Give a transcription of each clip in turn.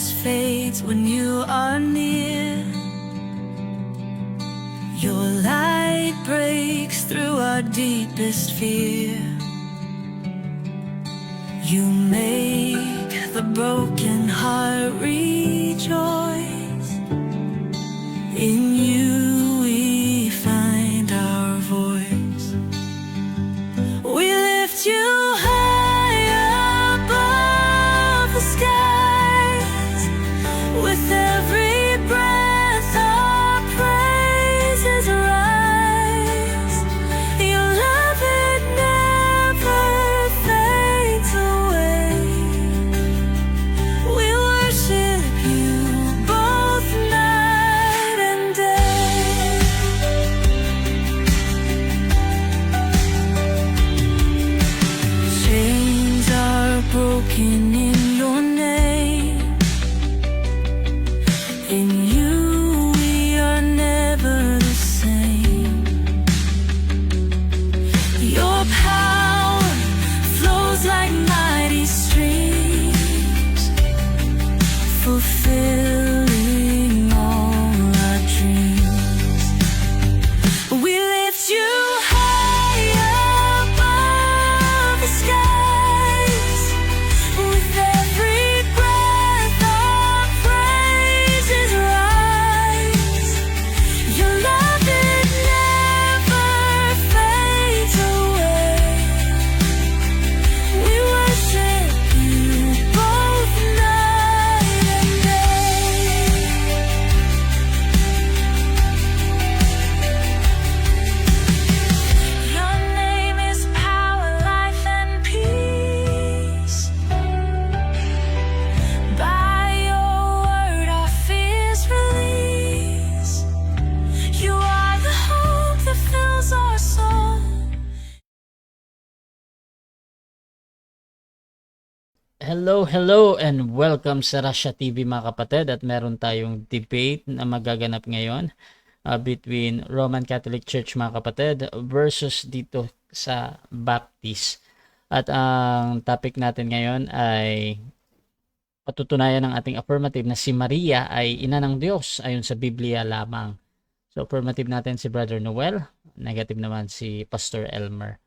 darkness fades when you are near. Your light breaks through our deepest fear. You make the broken heart rejoice. In you we find our voice. We lift you high above the skies. With every breath our praises rise. Your love, it never fades away. We worship you both night and day. Chains are broken in your name. In you we are never the same. Your power flows like mighty streams, fulfilling all our dreams. We lift you high above the skies. With every breath our praises rise. Your love, it never fades away. We worship you both night and day. Your name is power, life, and peace. By your word our fears release. You are the hope that fills our soul. Hello, and welcome sa Russia TV mga kapatid, at meron tayong debate na magaganap ngayon between Roman Catholic Church mga kapatid versus dito sa Baptist. At ang topic natin ngayon ay patutunayan ng ating affirmative na si Maria ay ina ng Diyos ayon sa Biblia lamang. So affirmative natin si Brother Noel, negative naman si Pastor Elmer.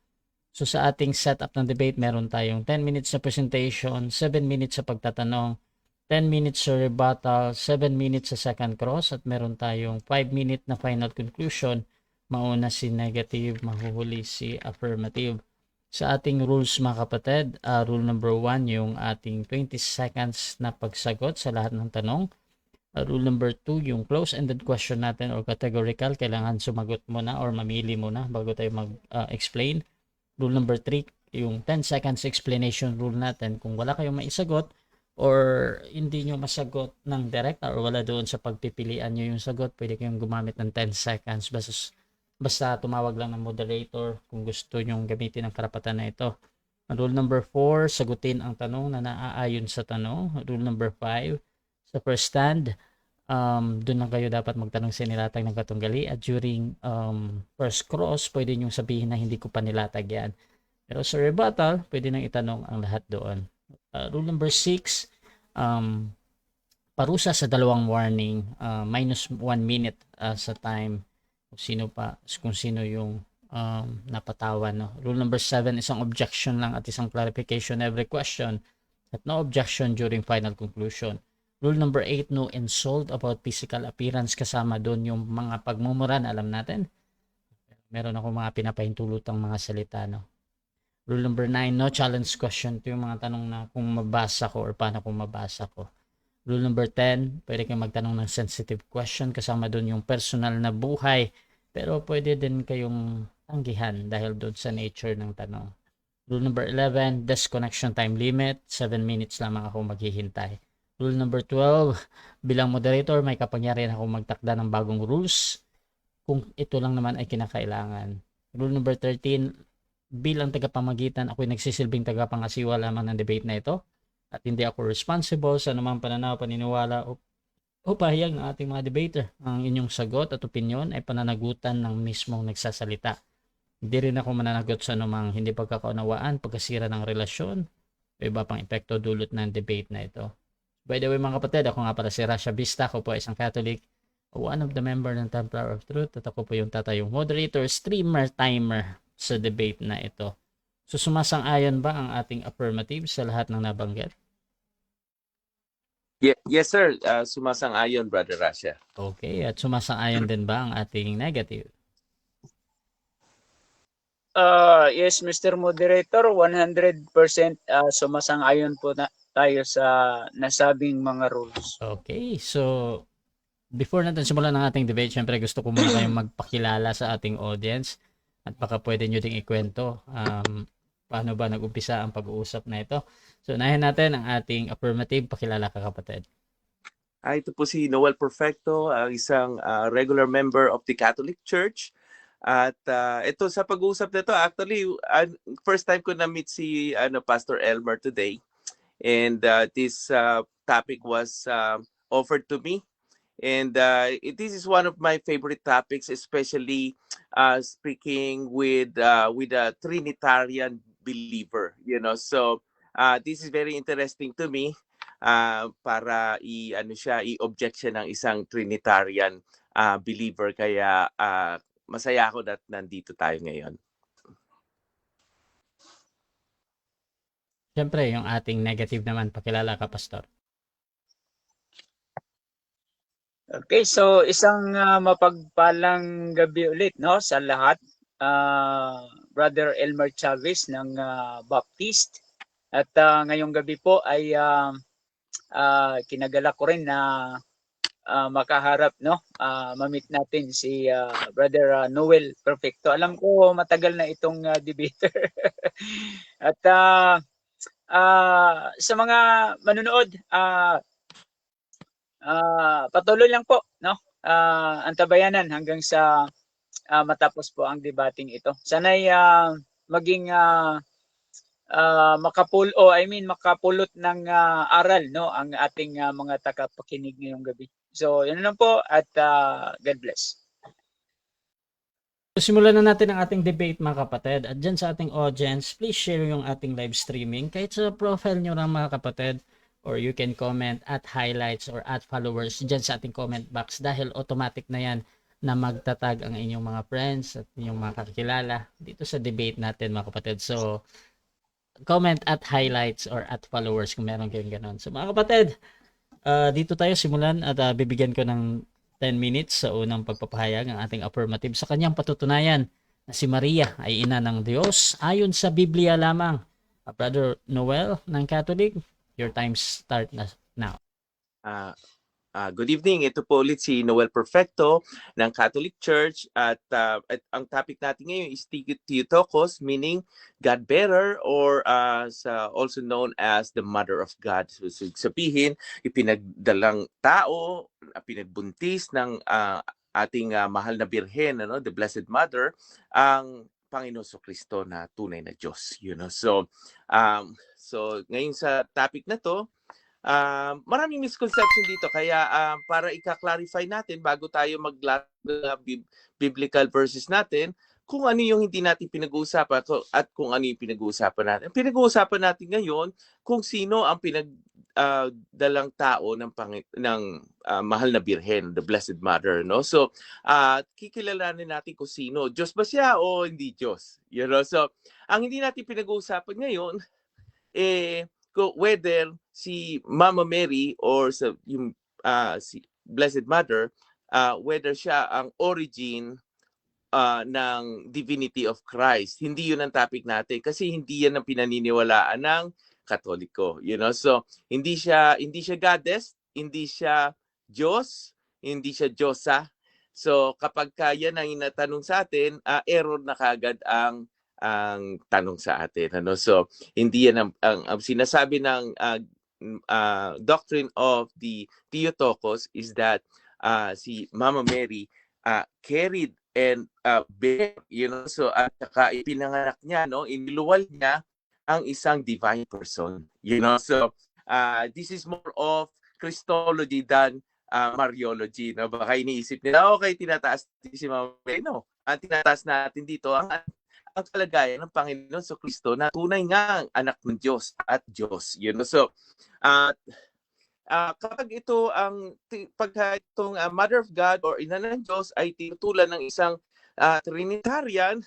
So sa ating setup ng debate, meron tayong 10 minutes na presentation, 7 minutes sa pagtatanong, 10 minutes sa rebuttal, 7 minutes sa second cross, at meron tayong 5 minute na final conclusion. Mauna si negative, mahuhuli si affirmative. Sa ating rules mga kapatid, rule number 1, yung ating 20 seconds na pagsagot sa lahat ng tanong. Rule number 2, yung close-ended question natin or categorical, kailangan sumagot muna or mamili muna bago tayo mag-explain. Rule number 3, yung 10 seconds explanation rule natin. Kung wala kayong maisagot or hindi nyo masagot ng direct or wala doon sa pagpipilian nyo yung sagot, pwede kayong gumamit ng 10 seconds. Basta tumawag lang ng moderator kung gusto nyong gamitin ang karapatan na ito. Rule number 4, sagutin ang tanong na naaayon sa tanong. Rule number 5, sa first stand, doon lang kayo dapat magtanong sa nilatag ng katunggali, at during first cross, pwede nyong sabihin na hindi ko pa nilatag yan. Pero sa rebuttal, pwede nang itanong ang lahat doon. Rule number 6, parusa sa dalawang warning, minus 1 minute sa time kung sino yung napatawan. No? Rule number 7, isang objection lang at isang clarification every question, at no objection during final conclusion. Rule number 8, no insult about physical appearance, kasama doon yung mga pagmumura na alam natin. Meron ako mga pinapahintulutang mga salita. No? Rule number 9, no challenge question. Ito yung mga tanong na kung mabasa ko or paano kung mabasa ko. Rule number 10, pwede kayong magtanong ng sensitive question, kasama doon yung personal na buhay. Pero pwede din kayong tanggihan dahil doon sa nature ng tanong. Rule number 11, disconnection time limit. 7 minutes lamang ako maghihintay. Rule number 12, bilang moderator, may kapangyarihan ako magtakda ng bagong rules kung ito lang naman ay kinakailangan. Rule number 13, bilang tagapamagitan, ako'y nagsisilbing tagapangasiwa lamang ng debate na ito, at hindi ako responsible sa anumang pananaw, paniniwala o pahayag ng ating mga debater. Ang inyong sagot at opinyon ay pananagutan ng mismong nagsasalita. Hindi rin ako mananagot sa anumang hindi pagkakaunawaan, pagkasira ng relasyon, o iba pang epekto dulot ng debate na ito. By the way mga kapatid, ako nga pala si Rasha Vista, ako po ay isang Catholic, one of the member ng Templar of Truth, at ako po yung tatayong moderator, streamer, timer sa debate na ito. So sumasang-ayon ba ang ating affirmative sa lahat ng nabanggit? Yes, sir. Sumasang-ayon, Brother Rasha. Okay, at sumasang-ayon din ba ang ating negative? Yes, Mr. Moderator, 100% sumasang-ayon po tayo sa nasabing mga rules. Okay, so before natin simulan ang ating debate, syempre gusto ko muna kayong magpakilala sa ating audience at baka pwede nyo ding ikwento paano ba nag-umpisa ang pag-uusap na ito. So unahin natin ang ating affirmative. Pakilala ka kapatid. Ito po si Noel Perfecto, isang regular member of the Catholic Church. At ito sa pag-uusap nito, actually, first time ko na-meet si Pastor Elmer today. And this topic was offered to me. And this is one of my favorite topics, especially speaking with a Trinitarian believer. So this is very interesting to me para i-object siya ng isang Trinitarian believer. Kaya masaya ako na nandito tayo ngayon. Siyempre, yung ating negative naman, pakilala ka, Pastor. Okay, so isang mapagpalang gabi ulit sa lahat. Brother Elmer Chavez ng Baptist. At ngayong gabi po ay kinagalak ko rin na makaharap ma-meet natin si Brother Noel Perfecto. Alam ko matagal na itong debater. At sa mga manunood, patuloy lang po antabayanan hanggang sa matapos po ang debating ito. Sana'y maging makapulot ng aral ang ating mga tagapakinig ngayong gabi. So, yun lang po at God bless. So, simulan na natin ang ating debate mga kapatid. At dyan sa ating audience, please share yung ating live streaming kahit sa profile nyo lang mga kapatid, or you can comment at highlights or at followers dyan sa ating comment box dahil automatic na yan na magtatag ang inyong mga friends at inyong mga kakilala dito sa debate natin mga kapatid. So, comment at highlights or at followers kung meron kayong ganon. So mga kapatid, dito tayo simulan at bibigyan ko ng 10 minutes sa unang pagpapahayag ng ating affirmative sa kanyang patutunayan na si Maria ay ina ng Diyos ayon sa Biblia lamang. Brother Noel ng Catholic, your time start now. Good evening. Ito po ulit si Noel Perfecto ng Catholic Church at ang topic natin ngayon is Theotokos, meaning God-bearer or also known as the Mother of God. So sabihin, ipinagdalang tao, pinagbuntis ng ating mahal na birhen, the Blessed Mother, ang Panginoon Kristo na tunay na Diyos. So ngayon sa topic na to, maraming misconception dito kaya para i-clarify natin bago tayo biblical verses natin kung ano yung hindi natin pinag-uusapan at kung ano yung pinag-uusapan natin. Pinag-uusapan natin ngayon kung sino ang pinagdalang tao ng mahal na birhen, the Blessed Mother, no? So, kikilalanin natin kung sino. Diyos ba siya o hindi Diyos? So, ang hindi natin pinag-uusapan ngayon whether si Mama Mary or si Blessed Mother, whether siya ang origin ng divinity of Christ. Hindi yun ang topic natin kasi hindi yan ang pinaniniwalaan ng Katoliko. So hindi siya goddess, hindi siya Diyos, hindi siya Diyosa. So kapag yan ang inatanong sa atin, error na kagad ang tanong sa atin. So hindi yan ang sinasabi ng doctrine of the Theotokos is that si Mama Mary carried and bear, so at saka ipinanganak niya, iniluwal niya ang isang divine person. So this is more of Christology than Mariology. Baka iniisip nila, okay, tinataas si Mama Mary. No, ang tinataas natin dito ang kalagayan ng Panginoon sa Kristo na tunay nga ang anak ng Diyos at Diyos. So, kapag ito pagka itong Mother of God or Ina ng Diyos ay tinutulan ng isang Trinitarian,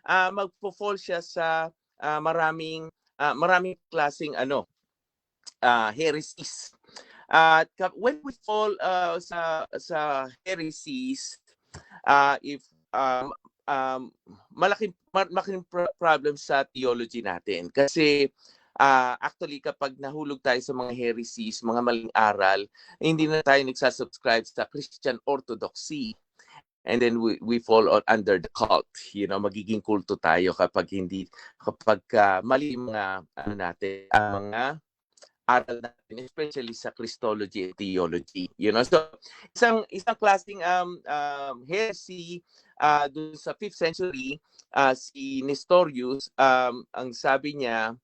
magpo-fall siya sa maraming klaseng heresies. At when we fall sa heresies, if malaking problem sa theology natin, kasi actually kapag nahulog tayo sa mga heresies, mga maling aral, hindi na tayo nagsasubscribe sa Christian Orthodoxy. And then we fall under the cult. Magiging kulto tayo kapag mali mga mga aral natin, especially sa Christology and theology. So isang klaseng heresy dun sa 5th century, si Nestorius, ang sabi niya,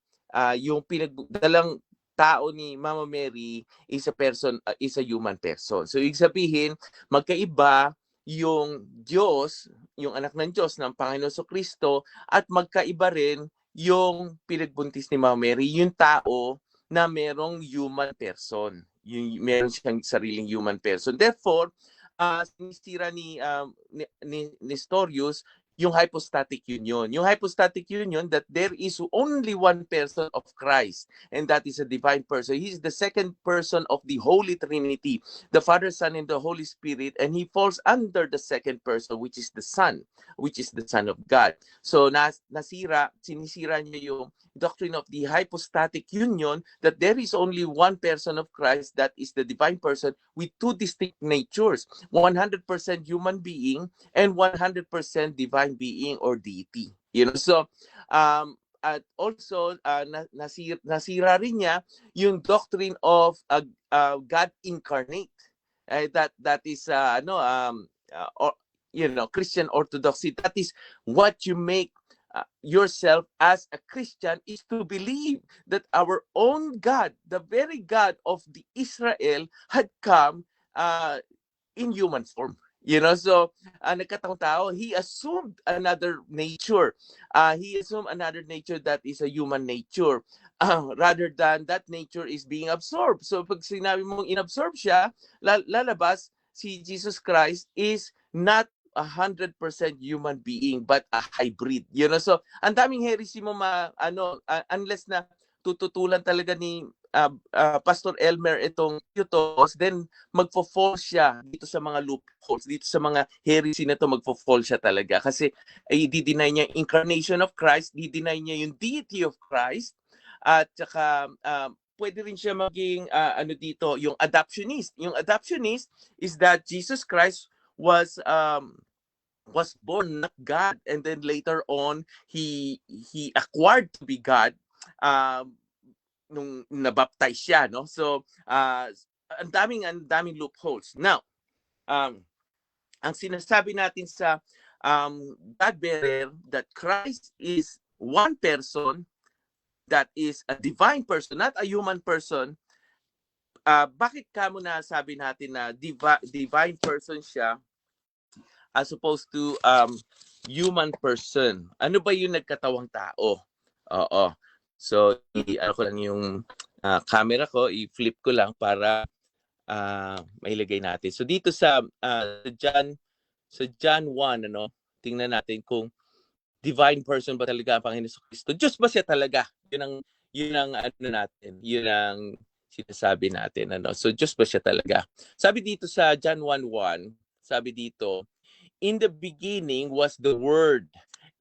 yung pinagdalang tao ni Mama Mary is a human person. So ibig sabihin, magkaiba yung Diyos, yung anak ng Diyos ng Panginoon Kristo, at magkaiba rin yung pinagbuntis ni Mama Mary, yung tao na merong human person. Meron siyang sariling human person. Therefore, sinisira ni Nestorius yung hypostatic union. Yung hypostatic union, that there is only one person of Christ, and that is a divine person. He is the second person of the Holy Trinity, the Father, Son, and the Holy Spirit, and he falls under the second person, which is the Son, which is the Son of God. So sinisira niya yung doctrine of the hypostatic union, that there is only one person of Christ, that is the divine person, with two distinct natures, 100% human being and 100% divine being or deity. So at also nasira rin niya yung doctrine of God incarnate. That is Christian Orthodoxy. That is what you make yourself as a Christian, is to believe that our own God, the very God of the Israel, had come in human form. So nagkataong tao, he assumed another nature. He assumed another nature that is a human nature, rather than that nature is being absorbed. So pag sinabi mong inabsorb siya, lalabas si Jesus Christ is not 100% human being, but a hybrid. So ang daming heresy mo unless na tututulan talaga ni Pastor Elmer itong Theotos, then magfo-fall siya dito sa mga loopholes, dito sa mga heresy na to, magfo-fall siya talaga. Kasi di-deny niya incarnation of Christ, di-deny niya yung deity of Christ, at saka pwede rin siya maging yung adoptionist. Yung adoptionist is that Jesus Christ was born not God, and then later on he acquired to be God nung nabaptize siya, no? So ang daming loopholes. Now, ang sinasabi natin sa God bearer, that Christ is one person, that is a divine person, not a human person. Bakit kamo na sabi natin na divine person siya as opposed to human person? Ano ba yung nagkatawang tao? Oo. So, ko lang yung camera ko, i-flip ko lang para mailagay natin. So dito sa John 1, tingnan natin kung divine person ba talaga ang Panginoon Kristo. Diyos ba siya talaga? Yun ang natin. Yun ang sinasabi natin. So Diyos ba siya talaga? Sabi dito sa John 1:1, sabi dito, in the beginning was the Word,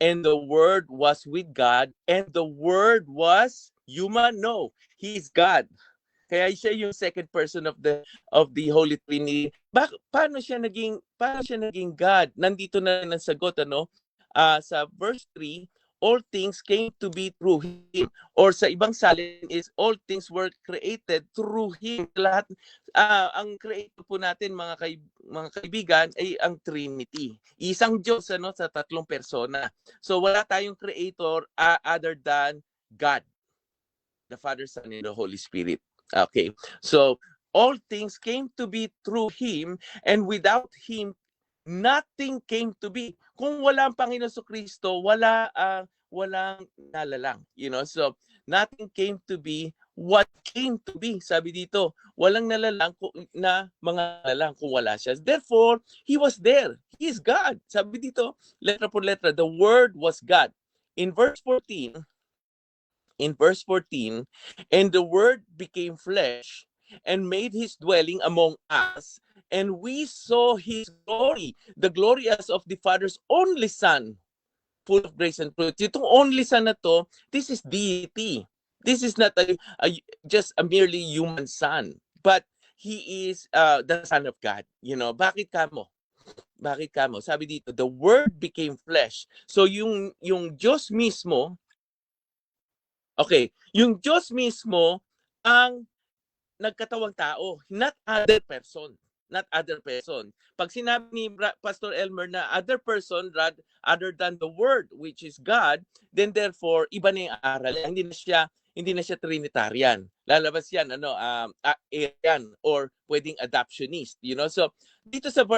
and the Word was with God, and the Word was human? No, He is God. Kaya siya yung second person of the Holy Trinity. Paano siya naging God? Nandito na ang sagot, sa verse 3, all things came to be through Him. Or sa ibang salin is, all things were created through Him. Lahat, ang creator po natin, mga kaibigan, ay ang Trinity. Isang Diyos sa tatlong persona. So wala tayong creator other than God, the Father, Son, and the Holy Spirit. Okay. So all things came to be through Him, and without Him, nothing came to be. Kung wala ang Panginoon Kristo, walang nalalang. So nothing came to be what came to be. Sabi dito, walang nalalang na mga nalalang kung wala siya. Therefore, he was there. He is God. Sabi dito, letra por letra, the Word was God. In verse 14, and the Word became flesh and made his dwelling among us, and we saw his glory, the glory as of the Father's only Son, full of grace and truth. Itong only Son na to, this is deity. This is not just a merely human son, but he is the Son of God. You know, bakit kamo? Bakit kamo? Sabi dito, the Word became flesh. So yung Diyos mismo, okay, yung Diyos mismo ang nagkatawang tao, not other person. Not other person. Pag sinabi ni Pastor Elmer na other person other than the Word, which is God, then therefore iba na yung aral. Hindi na siya Trinitarian. Lalabas yan Arian or pwedeng adoptionist, you know. So dito sa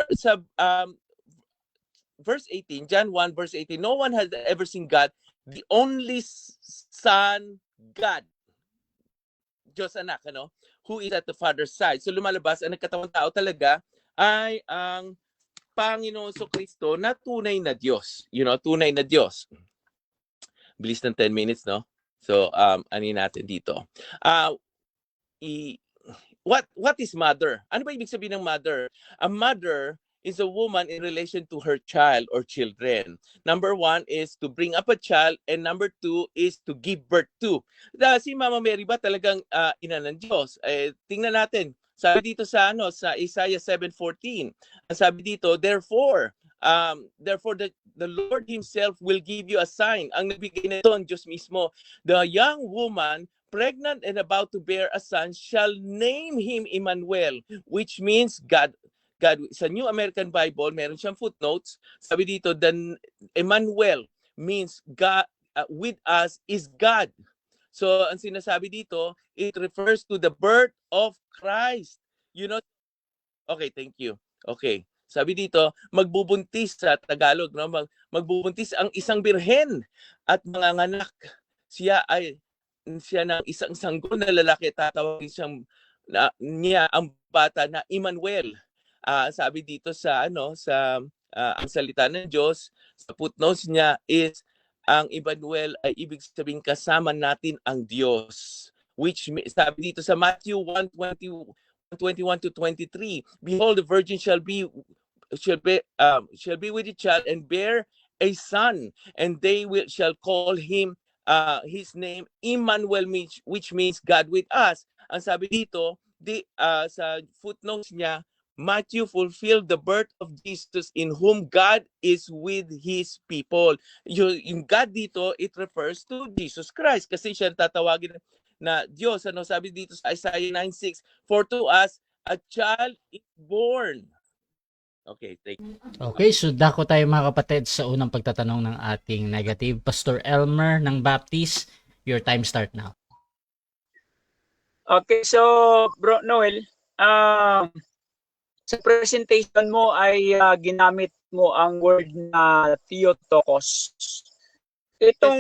verse 18, John 1 verse 18, no one has ever seen God, the only Son, God, Diyos anak, who is at the Father's side. So lumalabas, ang nagkatawang tao talaga ay ang Panginoon Kristo na tunay na Diyos. You know, tunay na Diyos. Bilis ng 10 minutes, no? So, anin natin dito. What is mother? Ano ba ibig sabihin ng mother? A mother is a woman in relation to her child or children. Number 1 is to bring up a child, and number 2 is to give birth to. Si Mama Mary ba talagang ina ng Diyos? Tingnan natin. Sabi dito sa Isaiah 7:14. Sabi dito, therefore the Lord himself will give you a sign. Ang nagbigay nito ang Diyos mismo. The young woman pregnant and about to bear a son shall name him Emmanuel, which means God. Sa New American Bible, meron siyang footnotes. Sabi dito, the Emmanuel means God with us is God. So, ang sinasabi dito, it refers to the birth of Christ. You know, okay, thank you. Okay. Sabi dito, magbubuntis sa Tagalog, no? Magbubuntis ang isang birhen at manganganak. Siya ng isang sanggol na lalaki, tatawagin niya ang bata na Emmanuel. Sabi dito sa ang salita ng Diyos, sa footnotes niya is ang Emmanuel ay ibig sabihin kasama natin ang Diyos. Which sabi dito sa Matthew 1:21-23, behold, the virgin shall be with a child and bear a son, and they shall call him his name Emmanuel, which means God with us. Ang sabi dito sa footnotes niya, Matthew fulfilled the birth of Jesus in whom God is with his people. Yung God dito, it refers to Jesus Christ kasi siya tatawagin na Diyos. Sabi dito sa Isaiah 9:6, for to us a child is born. Okay, thank you. Okay, so dako tayo mga kapatid sa unang pagtatanong ng ating negative. Pastor Elmer ng Baptist, your time start now. Okay, so Bro Noel, sa presentation mo ay ginamit mo ang word na Theotokos. Itong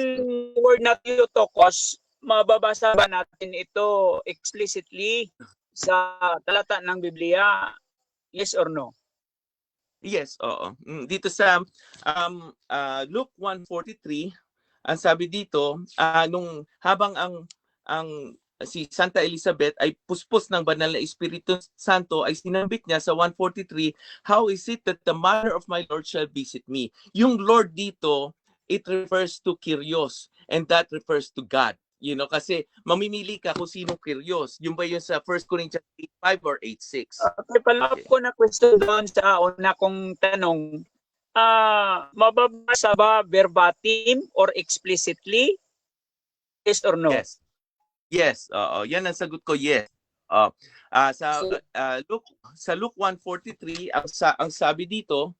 word na Theotokos, mababasa ba natin ito explicitly sa talata ng Biblia? Yes or no? Yes, oo. Dito sa Luke 1:43, ang sabi dito, habang ang si Santa Elizabeth ay puspos ng banal na Espiritu Santo, ay sinambit niya sa 1:43, how is it that the mother of my Lord shall visit me? Yung Lord dito, it refers to Kyrios, and that refers to God. You know, kasi mamimili ka kung sino Kyrios. Yung ba yun sa 1 Corinthians 8:5 or 8:6? Okay, palawag ko na question doon sa una kong tanong. Mababasa ba verbatim or explicitly? Yes or no? Yes. Yes, yan ang sagot ko, yes. Sa Luke 1:43, ang sabi dito,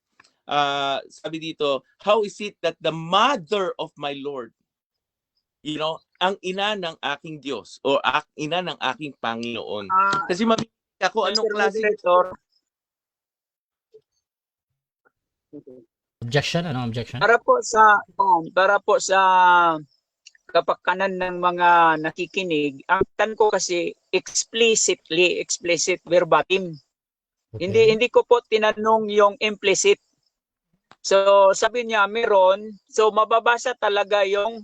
how is it that the mother of my Lord, you know, ang ina ng aking Diyos o ina ng aking Panginoon. Kasi mamimili ako anong klase. Objection? Anong objection? Para po sa kapakanan ng mga nakikinig, ang tan ko kasi explicit verbatim. Okay. Hindi ko po tinanong yung implicit. So sabi niya meron, so mababasa talaga yung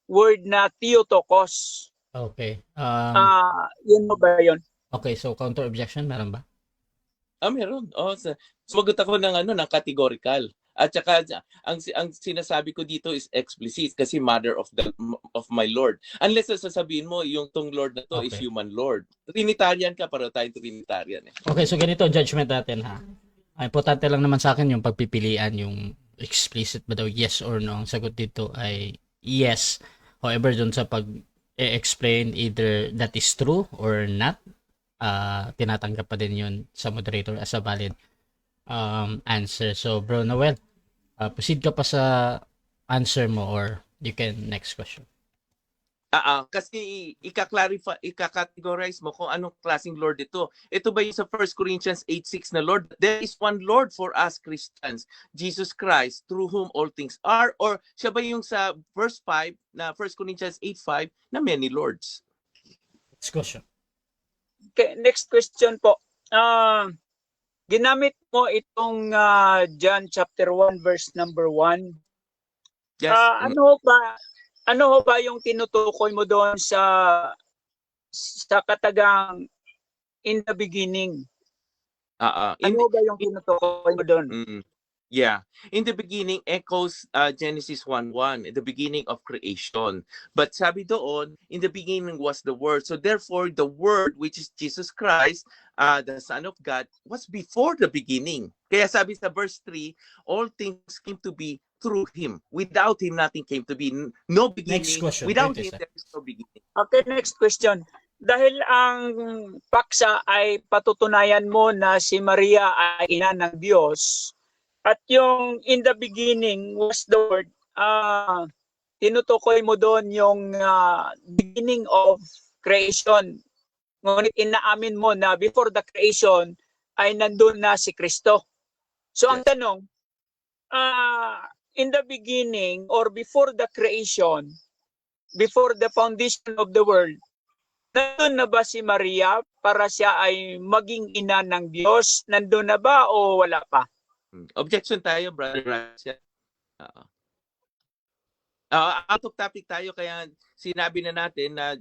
word na Theotokos. Okay. Yun mo ba yun? Okay, so counter objection meron ba? Meron. Sumagot ako ng categorical. At saka ang sinasabi ko dito is explicit kasi mother of my Lord. Unless sasabihin mo yung tong Lord na to is Okay. human Lord. Trinitarian ka, para tayong Trinitarian eh. Okay, so ganito ang judgment natin ha. Ang importante lang naman sa akin yung pagpipilian, yung explicit ba daw yes or no. Ang sagot dito ay yes. However, dun sa pag-explain either that is true or not, tinatanggap pa din yun sa moderator as a valid answer. So, Bro Noel, proceed ka pa sa answer mo or you can next question. Kasi ika-categorize mo kung anong klaseng Lord ito. Ito ba yung sa 1 Corinthians 8:6 na Lord? There is one Lord for us Christians, Jesus Christ, through whom all things are. Or siya ba yung sa verse 5 na 1 Corinthians 8:5 na many lords? Next question. Okay, next question po. Ginamit mo itong John chapter 1 verse number 1. Yes. Ano ho ba yung tinutukoy mo doon sa katagang in the beginning? Ano ba yung tinutukoy mo doon? Yeah. In the beginning echoes Genesis 1:1, in the beginning of creation. But sabi doon, in the beginning was the Word. So therefore, the Word, which is Jesus Christ, the Son of God, was before the beginning. Kaya sabi sa verse 3, all things came to be through Him. Without Him, nothing came to be. No beginning. Next question. Without Wait a Him, there is no beginning. Okay, next question. Dahil ang paksa ay patutunayan mo na si Maria ay ina ng Diyos, at yung in the beginning was the Word, tinutukoy mo doon yung beginning of creation. Ngunit inaamin mo na before the creation ay nandun na si Kristo. So ang tanong, in the beginning or before the creation, before the foundation of the world, nandun na ba si Maria para siya ay maging ina ng Diyos? Nandun na ba o wala pa? Objection tayo, Brother Rasha. Out of topic tayo, kaya sinabi na natin na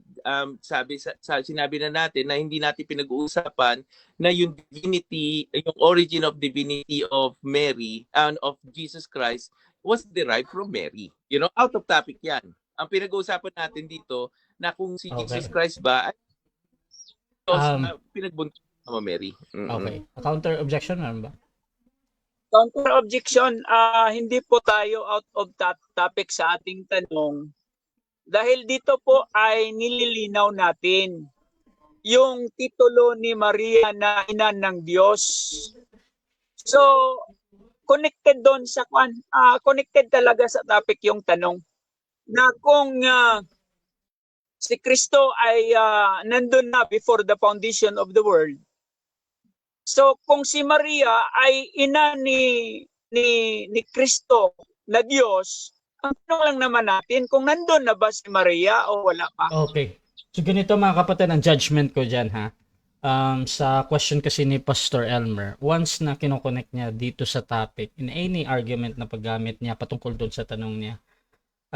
sinabi na natin na hindi natin pinag-uusapan na yung divinity, yung origin of divinity of Mary and of Jesus Christ was derived from Mary. You know, out of topic 'yan. Ang pinag-uusapan natin dito na kung si Jesus Christ ba ay pinagbuntis ng Mary. Okay. A counter objection meron ba? Counter objection, hindi po tayo out of topic sa ating tanong. Dahil dito po ay nililinaw natin yung titulo ni Maria na ina ng Diyos. So, connected doon sa connected talaga sa topic yung tanong na kung si Kristo ay nandun na before the foundation of the world. So kung si Maria ay ina ni Kristo na Diyos, ang tanong lang naman natin kung nandun na ba si Maria o wala pa. Okay. So ganito mga kapatid, ang judgment ko dyan ha. Sa question kasi ni Pastor Elmer, once na kinoconnect niya dito sa topic, in any argument na paggamit niya patungkol doon sa tanong niya,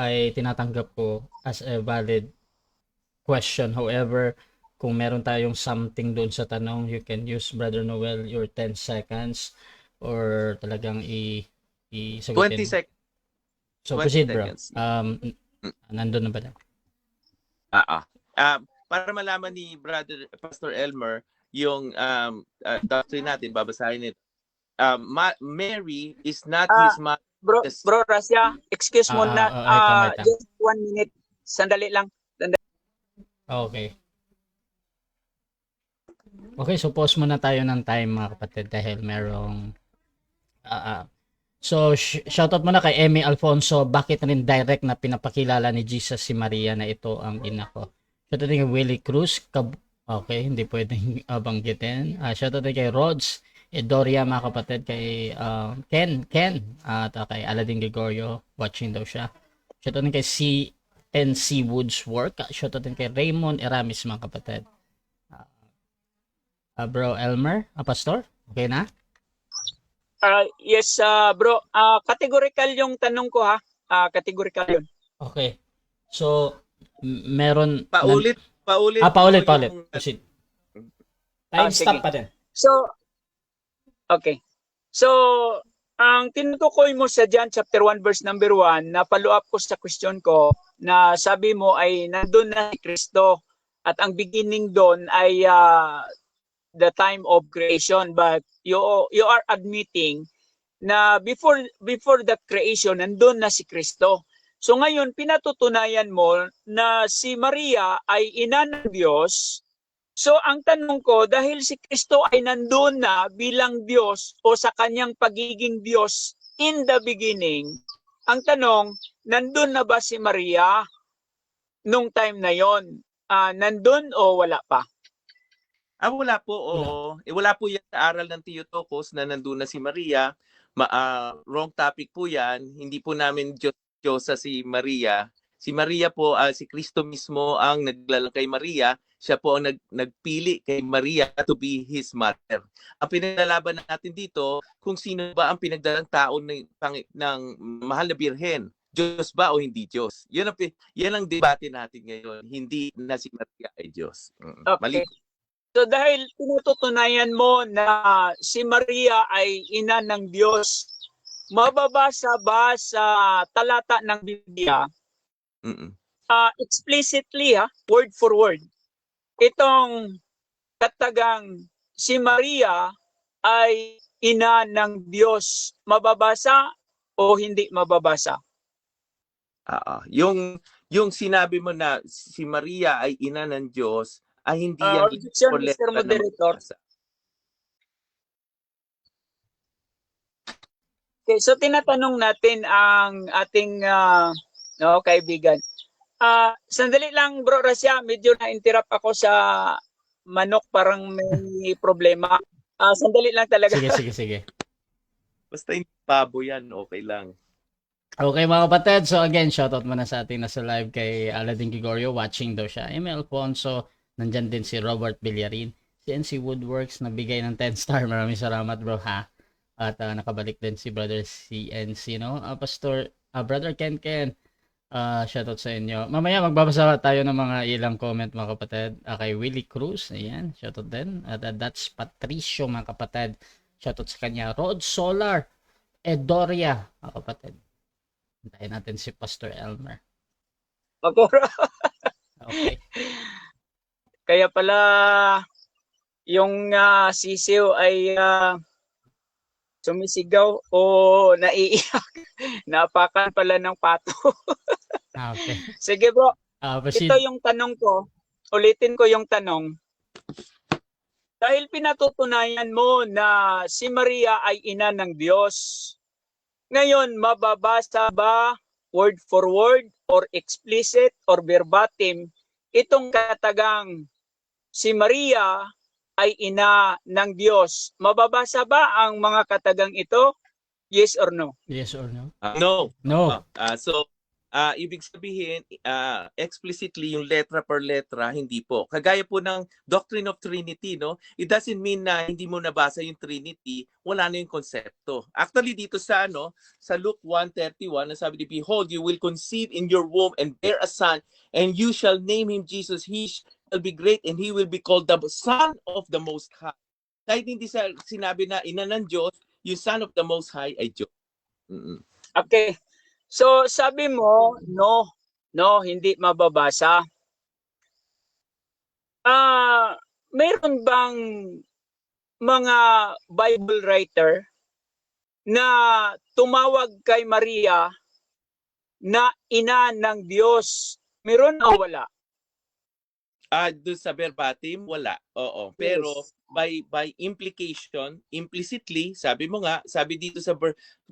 ay tinatanggap ko as a valid question. However, kung meron tayong something doon sa tanong, you can use, Brother Noel, your 10 seconds or talagang20 sagutin. seconds. So 20 proceed, bro. seconds. Nandun na ba na? Para malaman ni Brother Pastor Elmer yung doctrine natin, babasahin ito. Mary is not his mother. Bro Rasya, excuse mo na. Wait lang. Just 1 minute. Sandali lang. Okay. Okay, so pause muna tayo ng time mga kapatid dahil merong so shoutout muna kay Emmy Alfonso, bakit rin direct na pinapakilala ni Jesus si Maria na ito ang ina ko. Shoutout din kay Willie Cruz, okay, hindi pwedeng banggitin. Shoutout din kay Rods Edoria mga kapatid, kay Ken at kay Aladdin Gregorio, watching daw siya. Shoutout din kay N.C. Woods work. Shoutout din kay Raymond Eramis, mga kapatid. Bro Elmer, Pastor, okay na? Yes, bro. Categorical yung tanong ko ha. Categorical yun. Okay. So, meron... Paulit Paulit. yung- Proceed. Time sige. stop pa din. So, okay. So, ang tinutukoy mo sa John chapter 1 verse number 1, na follow up ko sa question ko, na sabi mo ay nandun na si Kristo at ang beginning doon ay the time of creation, but you are admitting na before the creation nandun na si Kristo. So ngayon pinatutunayan mo na si Maria ay ina ng Diyos. So ang tanong ko, dahil si Kristo ay nandun na bilang Diyos o sa kanyang pagiging Diyos in the beginning, ang tanong, nandun na ba si Maria nung time na yon? Nandun o wala pa? Wala po, oo. Wala po yan sa aral ng Theotokos na nandun na si Maria. Wrong topic po yan. Hindi po namin Diyosa si Maria. Si Maria po, si Kristo mismo ang naglalang kay Maria. Siya po ang nagpili kay Maria to be His mother. Ang pinaglalaban natin dito, kung sino ba ang pinagdalang tao ng mahal na Birhen. Diyos ba o hindi Diyos? Yan ang debate natin ngayon. Hindi na si Maria ay Diyos. Okay. Mali. So dahil tinututunayan mo na si Maria ay ina ng Diyos, mababasa ba sa talata ng Biblia explicitly, word for word, itong katagang si Maria ay ina ng Diyos, mababasa o hindi mababasa? Yung sinabi mo na si Maria ay ina ng Diyos, ay hindi yan Objection, Mr. Moderator. Okay, so tinatanong natin ang ating kaibigan. Sandali lang, Bro Rasya, medyo na-interrupt ako sa manok, parang may problema. Sandali lang talaga. Sige. Basta hindi pabo yan, okay lang. Okay mga kapatid, so again, shoutout muna sa ating nasa live kay Aladdin Gregorio, watching daw siya. Emil Alfonso, nandyan din si Robert Villarin, si NC Woodworks, nagbigay ng 10 star. Maraming salamat bro ha. At nakabalik din si Brother CNC, no? Pastor, Brother Ken, shoutout sa inyo. Mamaya magbabasa tayo ng mga ilang comment mga kapatid. Kay Willie Cruz, ayan, shoutout din. At that's Patricio mga kapatid. Shoutout sa kanya. Rod Solar, Edoria mga kapatid. Hintayin natin si Pastor Elmer. Okay. Kaya pala yung sisiw ay sumisigaw o naiiyak. Napakan pala ng pato. Okay. Sige bro. Proceed. Ito yung tanong ko. Ulitin ko yung tanong. Dahil pinatutunayan mo na si Maria ay ina ng Diyos, ngayon, mababasa ba word for word or explicit or verbatim itong katagang si Maria ay ina ng Diyos? Mababasa ba ang mga katagang ito? Yes or no? Yes or no? No. No. Ibig sabihin, explicitly yung letra per letra, hindi po. Kagaya po ng Doctrine of Trinity, no? It doesn't mean na hindi mo nabasa yung Trinity, wala na yung konsepto. Actually, dito sa Luke 1:31, sabi ni, "Behold, you will conceive in your womb and bear a son, and you shall name him Jesus. He shall be great, and he will be called the Son of the Most High." Kahit hindi sinabi na ina ng Diyos, yung Son of the Most High ay Diyos. Okay. So sabi mo, no, hindi mababasa. Mayroon bang mga Bible writer na tumawag kay Maria na ina ng Diyos? Meron o wala? Doon sa verbatim, wala. Oo. Pero by implication, implicitly, sabi dito sa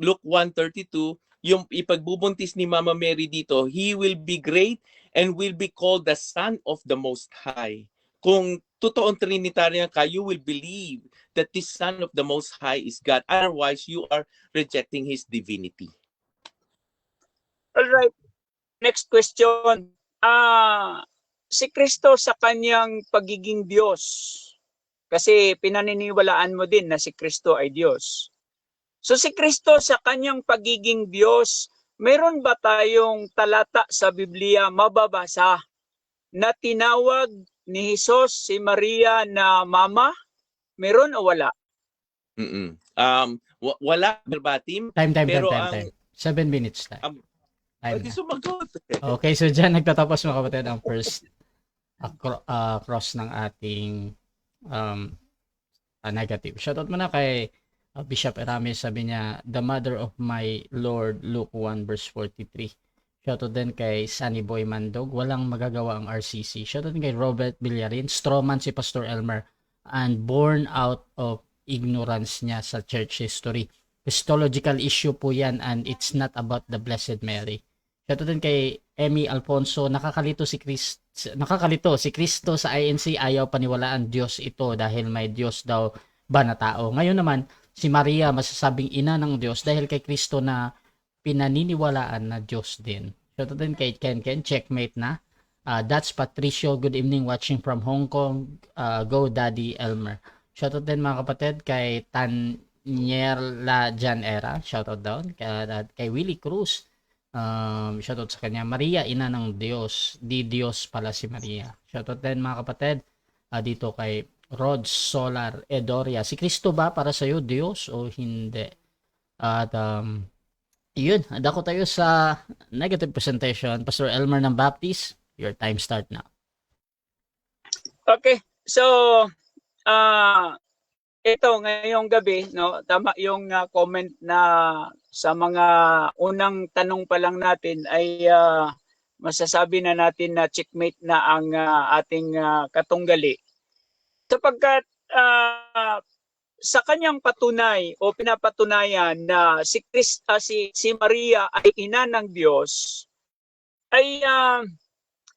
Luke 1:32, yung ipagbubuntis ni Mama Mary dito, he will be great and will be called the Son of the Most High. Kung totoong Trinitarian ka, you will believe that this Son of the Most High is God. Otherwise, you are rejecting His divinity. All right. Next question. Si Kristo sa kanyang pagiging Diyos. Kasi pinaniniwalaan mo din na si Kristo ay Diyos. So si Kristo sa kanyang pagiging Diyos, meron ba tayong talata sa Biblia mababasa na tinawag ni Jesus si Maria na mama? Meron o wala? Wala verbatim. Time. Pero ang 7 minutes time. Time pwede na. sumagot. Okay, so dyan nagtatapos mga kapatid ang first cross ng ating negative. Shoutout muna kay Bishop Eramis, sabi niya, the mother of my Lord, Luke 1 verse 43. Shoutout din kay Sunny Boy Mandog, walang magagawa ang RCC. Shoutout din kay Robert Villarin, strawman si Pastor Elmer, and born out of ignorance niya sa church history. Christological issue po yan, and it's not about the Blessed Mary. Shoutout din kay Emmy Alfonso, nakakalito si Kristo sa INC, ayaw paniwalaan Diyos ito dahil may Diyos daw ba na tao. Ngayon naman, si Maria masasabing ina ng Diyos dahil kay Kristo na pinaniniwalaan na Diyos din. Shoutout din kay Ken, checkmate na. That's Patricio, good evening, watching from Hong Kong. Go Daddy Elmer. Shoutout din mga kapatid kay Tanyerla Jan Era, shoutout down. Kay Willie Cruz, shoutout sa kanya. Maria, ina ng Diyos, di Diyos pala si Maria. Shoutout din mga kapatid dito kay Rod Solar Edoria. Si Kristo ba para sa iyo Diyos o hindi? At yun, dako tayo sa negative presentation. Pastor Elmer ng Baptist, your time start now. Okay. So, ito ngayong gabi, no, tama yung comment na sa mga unang tanong pa lang natin ay masasabi na natin na checkmate na ang ating katunggali. Sapagkat sa kanyang patunay o pinapatunayan na si Maria ay ina ng Diyos, ay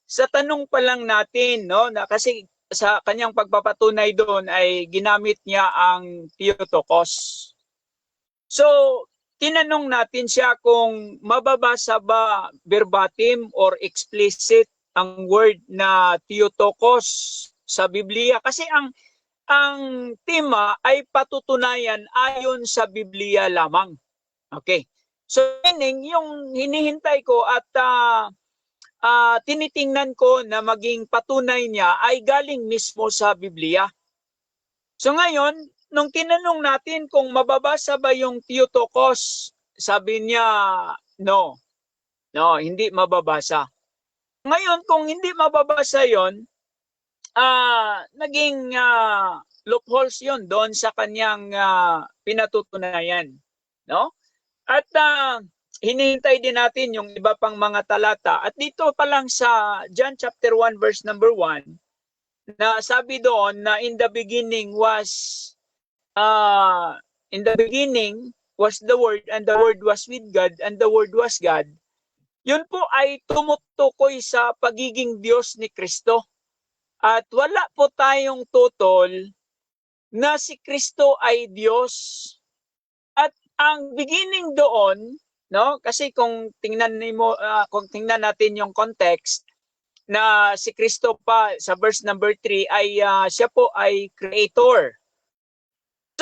sa tanong pa lang natin, no, na kasi sa kanyang pagpapatunay doon ay ginamit niya ang Theotokos. So, tinanong natin siya kung mababasa ba verbatim or explicit ang word na Theotokos sa Biblia. Kasi ang tema ay patutunayan ayon sa Biblia lamang. Okay. So, meaning, yung hinihintay ko at tinitingnan ko na maging patunay niya ay galing mismo sa Biblia. So ngayon, nung tinanong natin kung mababasa ba yung Theotokos, sabi niya, no, hindi mababasa. Ngayon, kung hindi mababasa yon, naging loopholes yon doon sa kanyang pinatutunayan. No? At hinihintay din natin yung iba pang mga talata. At dito pa lang sa John chapter 1 verse number 1, na sabi doon na in the beginning was the Word, and the Word was with God, and the Word was God. Yun po ay tumutukoy sa pagiging Diyos ni Kristo. At wala po tayong tutol na si Kristo ay Diyos. At ang beginning doon, no? Kasi kung tingnan natin yung context na si Kristo pa sa verse number 3 ay siya po ay creator.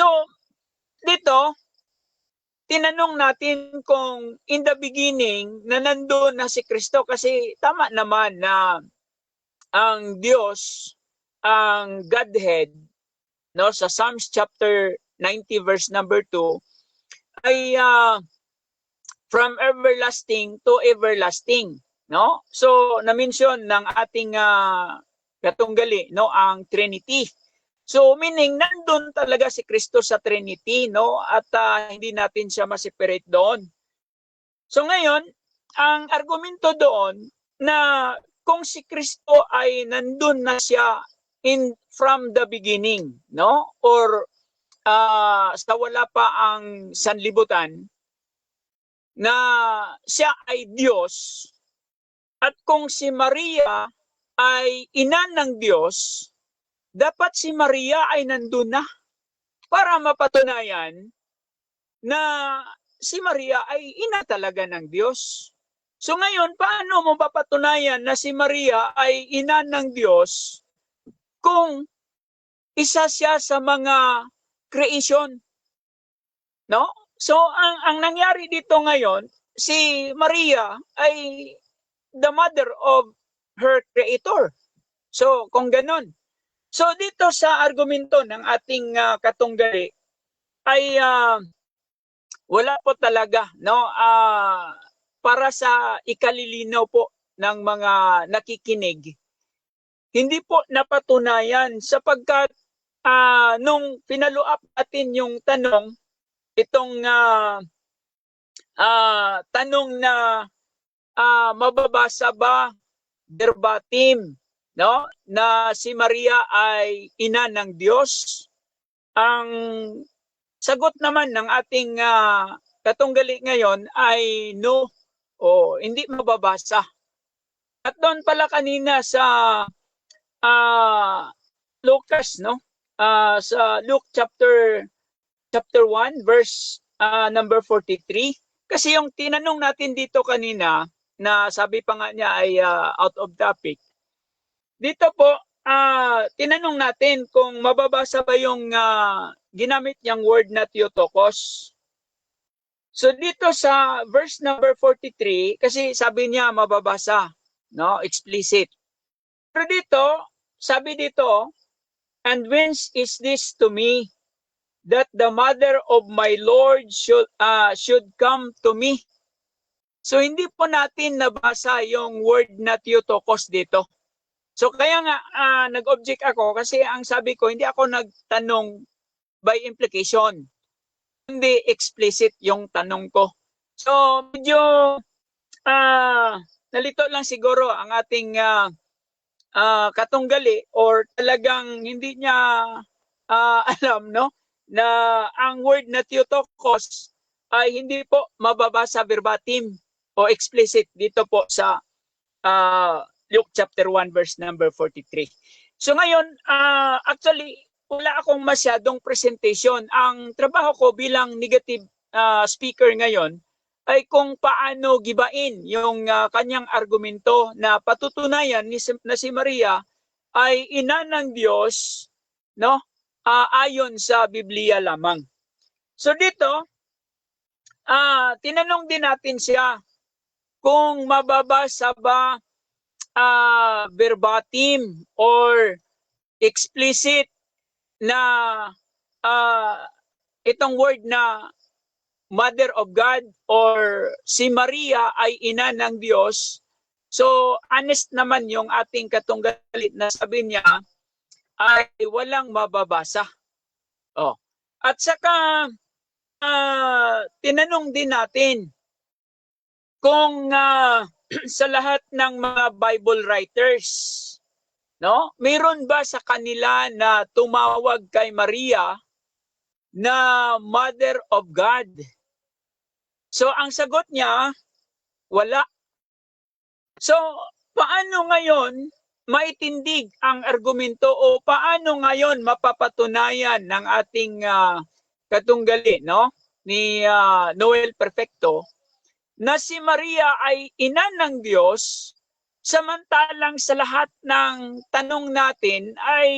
So, dito tinanong natin kung in the beginning na nandoon na si Kristo, kasi tama naman na ang Diyos, ang Godhead, no, sa Psalms chapter 90 verse number 2 ay from everlasting to everlasting, no? So na-mention ng ating katunggali, no, ang Trinity. So meaning nandun talaga si Kristo sa Trinity, no? At hindi natin siya ma-separate doon. So ngayon, ang argumento doon na kung si Kristo ay nandun na siya from the beginning, no? Or sa wala pa ang sanlibutan, na siya ay Diyos, at kung si Maria ay ina ng Diyos, dapat si Maria ay nandun na para mapatunayan na si Maria ay ina talaga ng Diyos. So ngayon, paano mo papatunayan na si Maria ay ina ng Diyos kung isa siya sa mga creation? No? So ang nangyari dito ngayon, si Maria ay the mother of her creator. So kung ganun. So dito sa argumento ng ating katunggali ay wala po talaga, no, para sa ikalilinaw po ng mga nakikinig. Hindi po napatunayan sapagkat nung pinalo up natin yung tanong, itong tanong na mababasa ba verbatim, no, na si Maria ay ina ng Diyos? Ang sagot naman ng ating katunggali ngayon ay no, o hindi mababasa. At doon pala kanina sa Lucas, no, sa Luke chapter 1 verse number 43, kasi yung tinanong natin dito kanina na sabi pa nga niya ay out of topic. Dito po tinanong natin kung mababasa ba yung ginamit niyang word na Theotokos. So dito sa verse number 43, kasi sabi niya mababasa, no, explicit. Pero dito, sabi dito, and whence is this to me, that the mother of my Lord should come to me? So hindi po natin nabasa yung word na Theotokos dito. So kaya nga nag-object ako kasi ang sabi ko, hindi ako nagtanong by implication. Hindi explicit yung tanong ko. So medyo nalito lang siguro ang ating katunggali or talagang hindi niya alam, no, na ang word na Theotokos ay hindi po mababasa verbatim o explicit dito po sa Luke chapter 1 verse number 43. So ngayon, actually, wala akong masyadong presentation. Ang trabaho ko bilang negative speaker ngayon ay kung paano gibain yung kanyang argumento na patutunayan na si Maria ay ina ng Diyos, no? Ayon sa Biblia lamang. So dito, tinanong din natin siya kung mababasa ba verbatim or explicit na itong word na Mother of God or si Maria ay ina ng Diyos. So honest naman yung ating katunggali na sabi niya ay walang mababasa. Oh. At saka tinanong din natin kung sa lahat ng mga Bible writers, no, mayroon ba sa kanila na tumawag kay Maria na Mother of God? So ang sagot niya, wala. So paano ngayon maitindig ang argumento o paano ngayon mapapatunayan ng ating katunggali, no, ni Noel Perfecto na si Maria ay ina ng Diyos, samantalang sa lahat ng tanong natin ay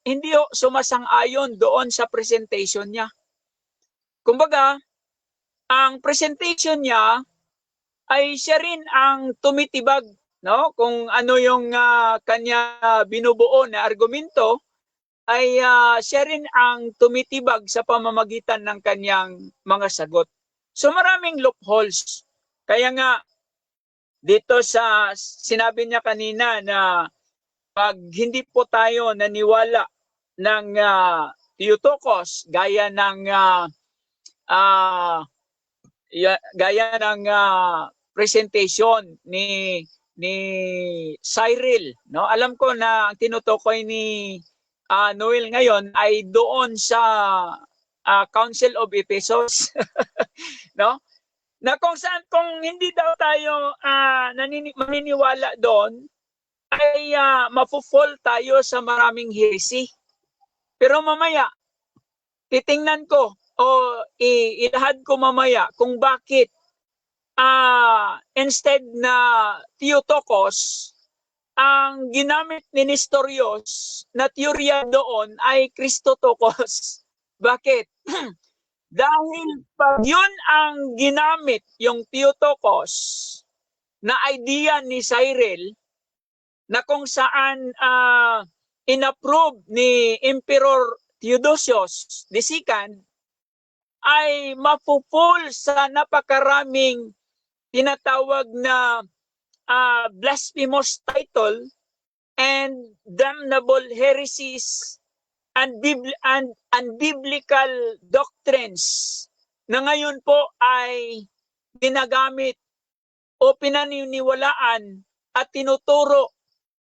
hindi sumasang-ayon doon sa presentation niya. Kumbaga, ang presentation niya ay siya rin ang tumitibag, no? Kung ano yung kanya binubuo na argumento, ay siya rin ang tumitibag sa pamamagitan ng kanyang mga sagot. So maraming loopholes. Kaya nga dito sa sinabi niya kanina na pag hindi po tayo naniwala ng Theotokos gaya ng presentation ni Cyril, no? Alam ko na ang tinutukoy ni Noel ngayon ay doon sa Council of Ephesus. No? Na kung saan kung hindi daw tayo maniniwala doon ay mafo-fall tayo sa maraming heresy. Pero mamaya titingnan ko o ilahad ko mamaya kung bakit instead na Theotokos, ang ginamit ni Nestorios na teorya doon ay Christotokos. Bakit? Dahil pag yun ang ginamit, yung Theotokos, na idea ni Cyril, na kung saan inapprove ni Emperor Theodosius II, ay mapupul sa napakaraming tinatawag na blasphemous title and damnable heresies and unbiblical doctrines na ngayon po ay ginagamit o pinaniniwalaan at tinuturo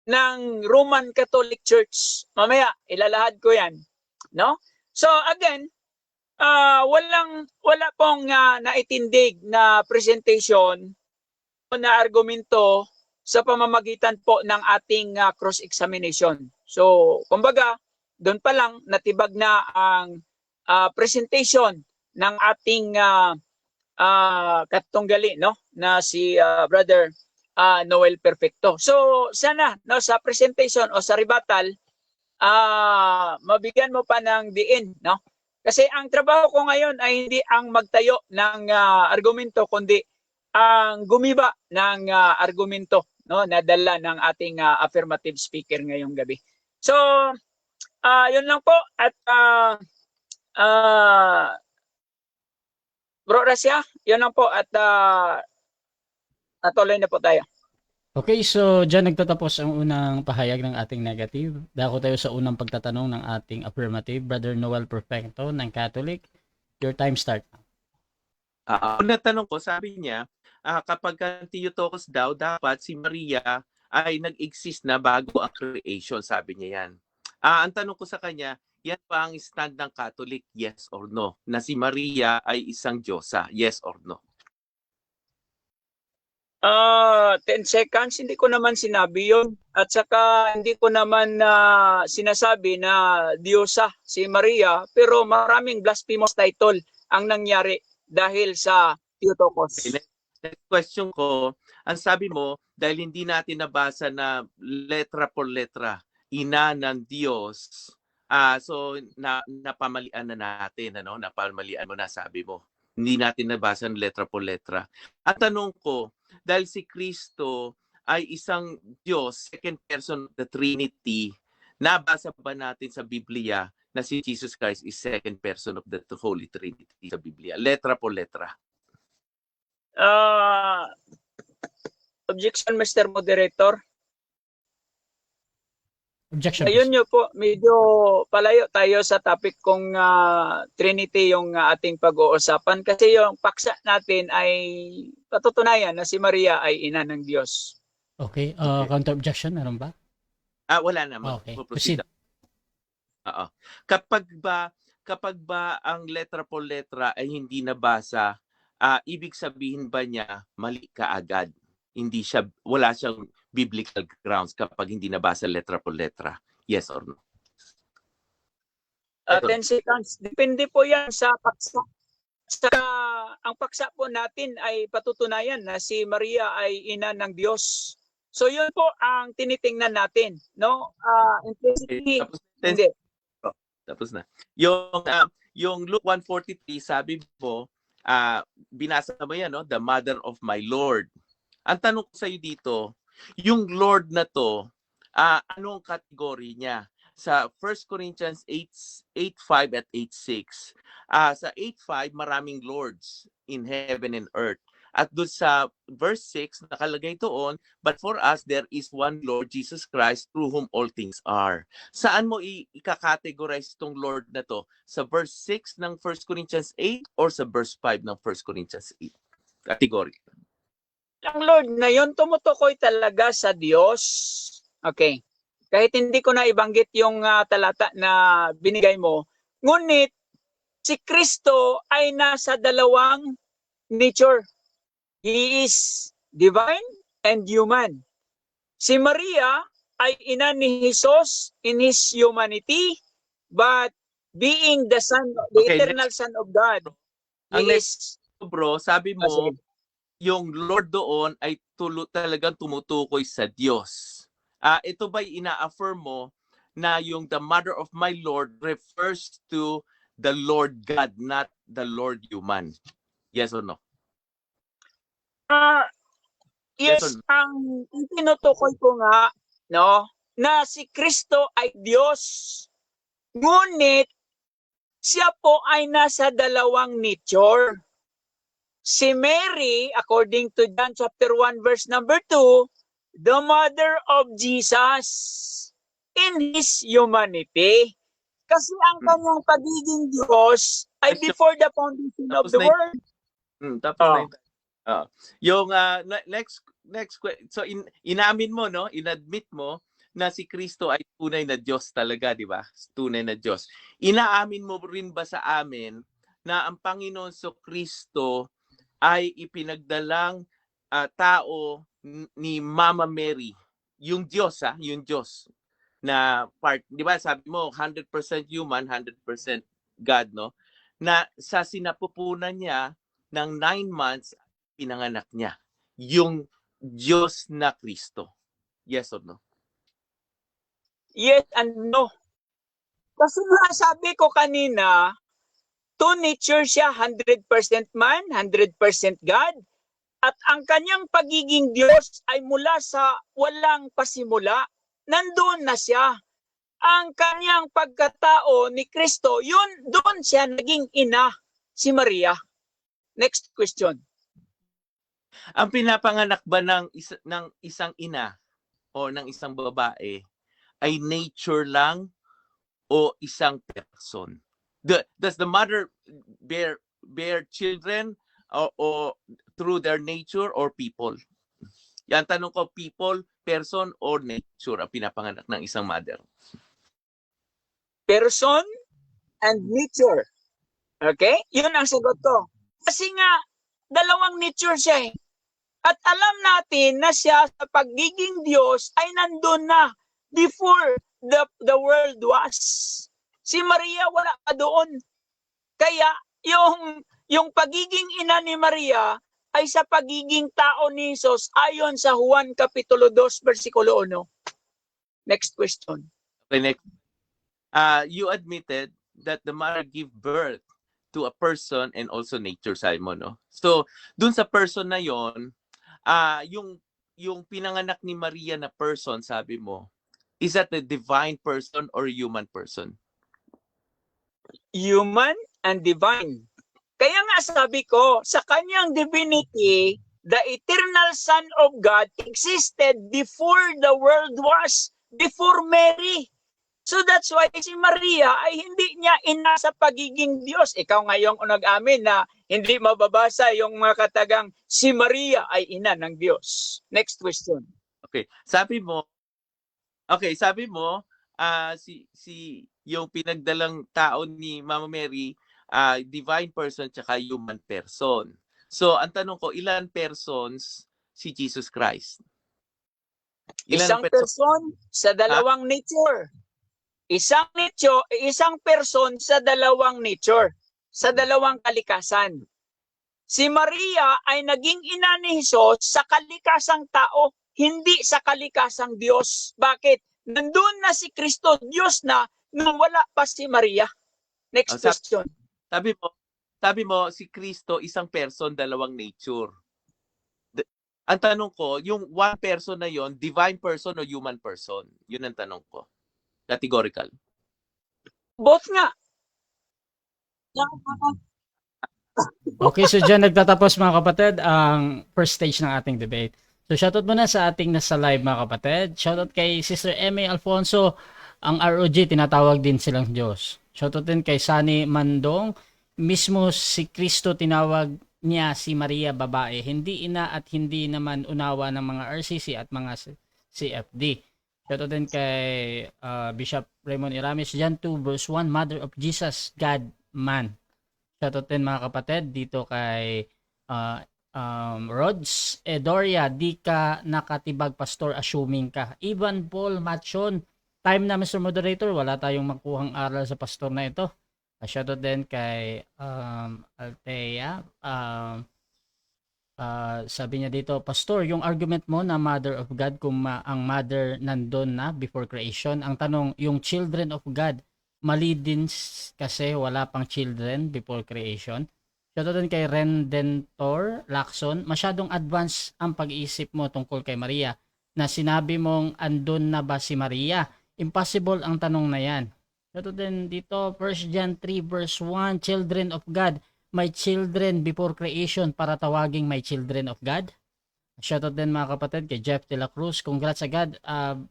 ng Roman Catholic Church. Mamaya, ilalahad ko yan. No? So again, wala pong naitindig na presentation o na argumento sa pamamagitan po ng ating cross-examination. So, kumbaga, doon pa lang natibag na ang presentation ng ating katunggali, no? Na si Brother Noel Perfecto. So, sana no, sa presentation o sa rebuttal, mabigyan mo pa ng diin, no? Kasi ang trabaho ko ngayon ay hindi ang magtayo ng argumento, kundi ang gumiba ng argumento, no, na dala ng ating affirmative speaker ngayong gabi. So, yun lang po at Bro Rasya, yun lang po at natuloy na po tayo. Okay, so dyan nagtatapos ang unang pahayag ng ating negative. Dako tayo sa unang pagtatanong ng ating affirmative. Brother Noel Perfecto ng Catholic. Your time start. Una tanong ko, sabi niya, kapag Theotokos daw, dapat si Maria ay nag-exist na bago ang creation, sabi niya yan. Ang tanong ko sa kanya, yan pa ang stand ng Catholic, yes or no? Na si Maria ay isang Diyosa, yes or no? 10 seconds, hindi ko naman sinabi yun. At saka hindi ko naman sinasabi na Diyosa si Maria, pero maraming blasphemous title ang nangyari dahil sa Theotokos. Next question ko, ang sabi mo, dahil hindi natin nabasa na letra por letra, ina ng Diyos, so napamalian na natin, ano? Napamalian mo na, sabi mo. Hindi natin nabasa ng letra por letra. At tanong ko, dahil si Kristo ay isang Diyos, second person of the Trinity, nabasa ba natin sa Biblia na si Jesus Christ is second person of the Holy Trinity sa Biblia? Letra por letra. Objection, Mr. Moderator. Objection. Ayun nyo po, medyo palayo tayo sa topic kung Trinity yung ating pag-uusapan kasi yung paksa natin ay patutunayan na si Maria ay ina ng Diyos. Okay, counter objection, meron ba? Wala naman. Okay, Proceed. Oo. Kapag ba ang letra por letra ay hindi nabasa, ibig sabihin ba niya mali ka agad? Wala siyang biblical grounds kapag hindi nabasa letra por letra. Yes or no? 10 seconds. Depende po yan sa paksa. Ang paksa po natin ay patutunayan na si Maria ay ina ng Diyos. So yun po ang tinitingnan natin, no? Implicitly, hindi. Tapos na. Yung Luke 1:43, sabi mo, binasa mo yan, no? The mother of my Lord. Ang tanong ko sa iyo dito, yung Lord na to, anong kategory niya? Sa 1 Corinthians 8:5 at 8:6. Sa 8:5, maraming lords in heaven and earth. At doon sa verse 6, nakalagay doon, but for us, there is one Lord, Jesus Christ, through whom all things are. Saan mo i-categorize itong Lord na to? Sa verse 6 ng 1 Corinthians 8 or sa verse 5 ng 1 Corinthians 8? Category. Ang Lord na yun, tumutukoy talaga sa Diyos. Okay. Kahit hindi ko na ibanggit yung talata na binigay mo, ngunit si Kristo ay nasa dalawang nature. He is divine and human. Si Maria ay ina ni Jesus in his humanity, but being the Son, the eternal Son of God, Ang he is... bro, sabi mo, yung Lord doon ay talagang tumutukoy sa Diyos. Ito ba'y ina-affirm mo na yung the mother of my Lord refers to the Lord God, not the Lord human? Yes or no? Yes or Yes, no? ang tinutukoy ko nga, no, na si Kristo ay Diyos. Ngunit, siya po ay nasa dalawang nature. Si Mary, according to John chapter 1 verse number 2, the mother of Jesus in his humanity. Kasi ang kanyang pagiging Diyos ay before the foundation of Tapos the na world. tapos na yung yung next question. So inamin mo, no? Inadmit mo na si Kristo ay tunay na Diyos talaga, di ba? Tunay na Diyos. Inaamin mo rin ba sa amin na ang Panginoon Kristo ay ipinagdalang tao ni Mama Mary, yung Diyos, yung Diyos na part, di ba? Sabi mo 100% human, 100% God, no? Na sa sinapupunan niya ng 9 months pinanganak niya yung Diyos na Kristo. Yes or no? Yes and no. Kasi nga sabi ko kanina, two nature siya, 100% man, 100% God. At ang kanyang pagiging Diyos ay mula sa walang pasimula. Nandun na siya. Ang kanyang pagkatao ni Kristo, yun, doon siya naging ina, si Maria. Next question. Ang pinapanganak ba ng isang ina o ng isang babae ay nature lang o isang person? Does the mother bear children or through their nature or people? Yan tanong ko, people, person, or nature ang pinapanganak ng isang mother? Person and nature. Okay? Yun ang sagot ko. Kasi nga, dalawang nature siya eh. At alam natin na siya sa pagiging Diyos ay nandun na before the world was. Si Maria wala pa doon. Kaya yung pagiging ina ni Maria ay sa pagiging tao ni Jesus ayon sa Juan Kapitulo 2, versikulo 1. Next question. Okay, next. You admitted that the mother gave birth to a person and also nature, sabi mo, no? So, dun sa person na yon, yung pinanganak ni Maria na person, sabi mo, is that a divine person or human person? Human and divine. Kaya nga sabi ko, sa kanyang divinity, the eternal Son of God existed before the world was, before Mary. So that's why si Maria ay hindi niya ina sa pagiging Diyos. Ikaw ngayong nag-amin na hindi mababasa yung mga katagang si Maria ay ina ng Diyos. Next question. Okay, sabi mo, si yung pinagdalang tao ni Mama Mary, divine person tsaka human person. So, ang tanong ko, ilan persons si Jesus Christ? Isang person sa dalawang nature. Isang person sa dalawang nature, sa dalawang kalikasan. Si Maria ay naging ina ni Jesus sa kalikasang tao, hindi sa kalikasang Diyos. Bakit? Nandun na si Kristo, Diyos na, nung wala pa si Maria. Next question. Sabi mo, si Kristo, isang person, dalawang nature. Ang tanong ko, yung one person na yon, divine person o human person? Yun ang tanong ko. Categorical. Both nga. Okay, so dyan nagtatapos mga kapatid ang first stage ng ating debate. So shoutout muna sa ating nasa live mga kapatid. Shoutout kay Sister Emmy Alfonso, ang ROG tinatawag din silang Diyos. Shoutout din kay Sunny Mandong, mismo si Kristo tinawag niya si Maria babae, hindi ina at hindi naman unawa ng mga RCC at mga CFD. Shoutout din kay Bishop Raymond Iramis, John 2 verse 1, Mother of Jesus, God, Man. Shoutout din mga kapatid dito kay Rods Edoria, di ka nakatibag pastor, assuming ka. Ivan Paul Machon, time na Mr. Moderator, wala tayong makuhang aral sa pastor na ito. Shoutout din kay Althea, Sabi niya dito, Pastor, yung argument mo na Mother of God, kung ang Mother nandun na before creation, ang tanong, yung Children of God, mali din kasi wala pang children before creation. Shoutout din kay Rendentor Lacson, masyadong advanced ang pag-iisip mo tungkol kay Maria, na sinabi mong andun na ba si Maria? Impossible ang tanong na yan. Shoutout din dito, 1 John 3 verse 1, Children of God, may children before creation para tawaging may children of God. Shoutout din mga kapatid kay Jeff De La Cruz. Congrats agad,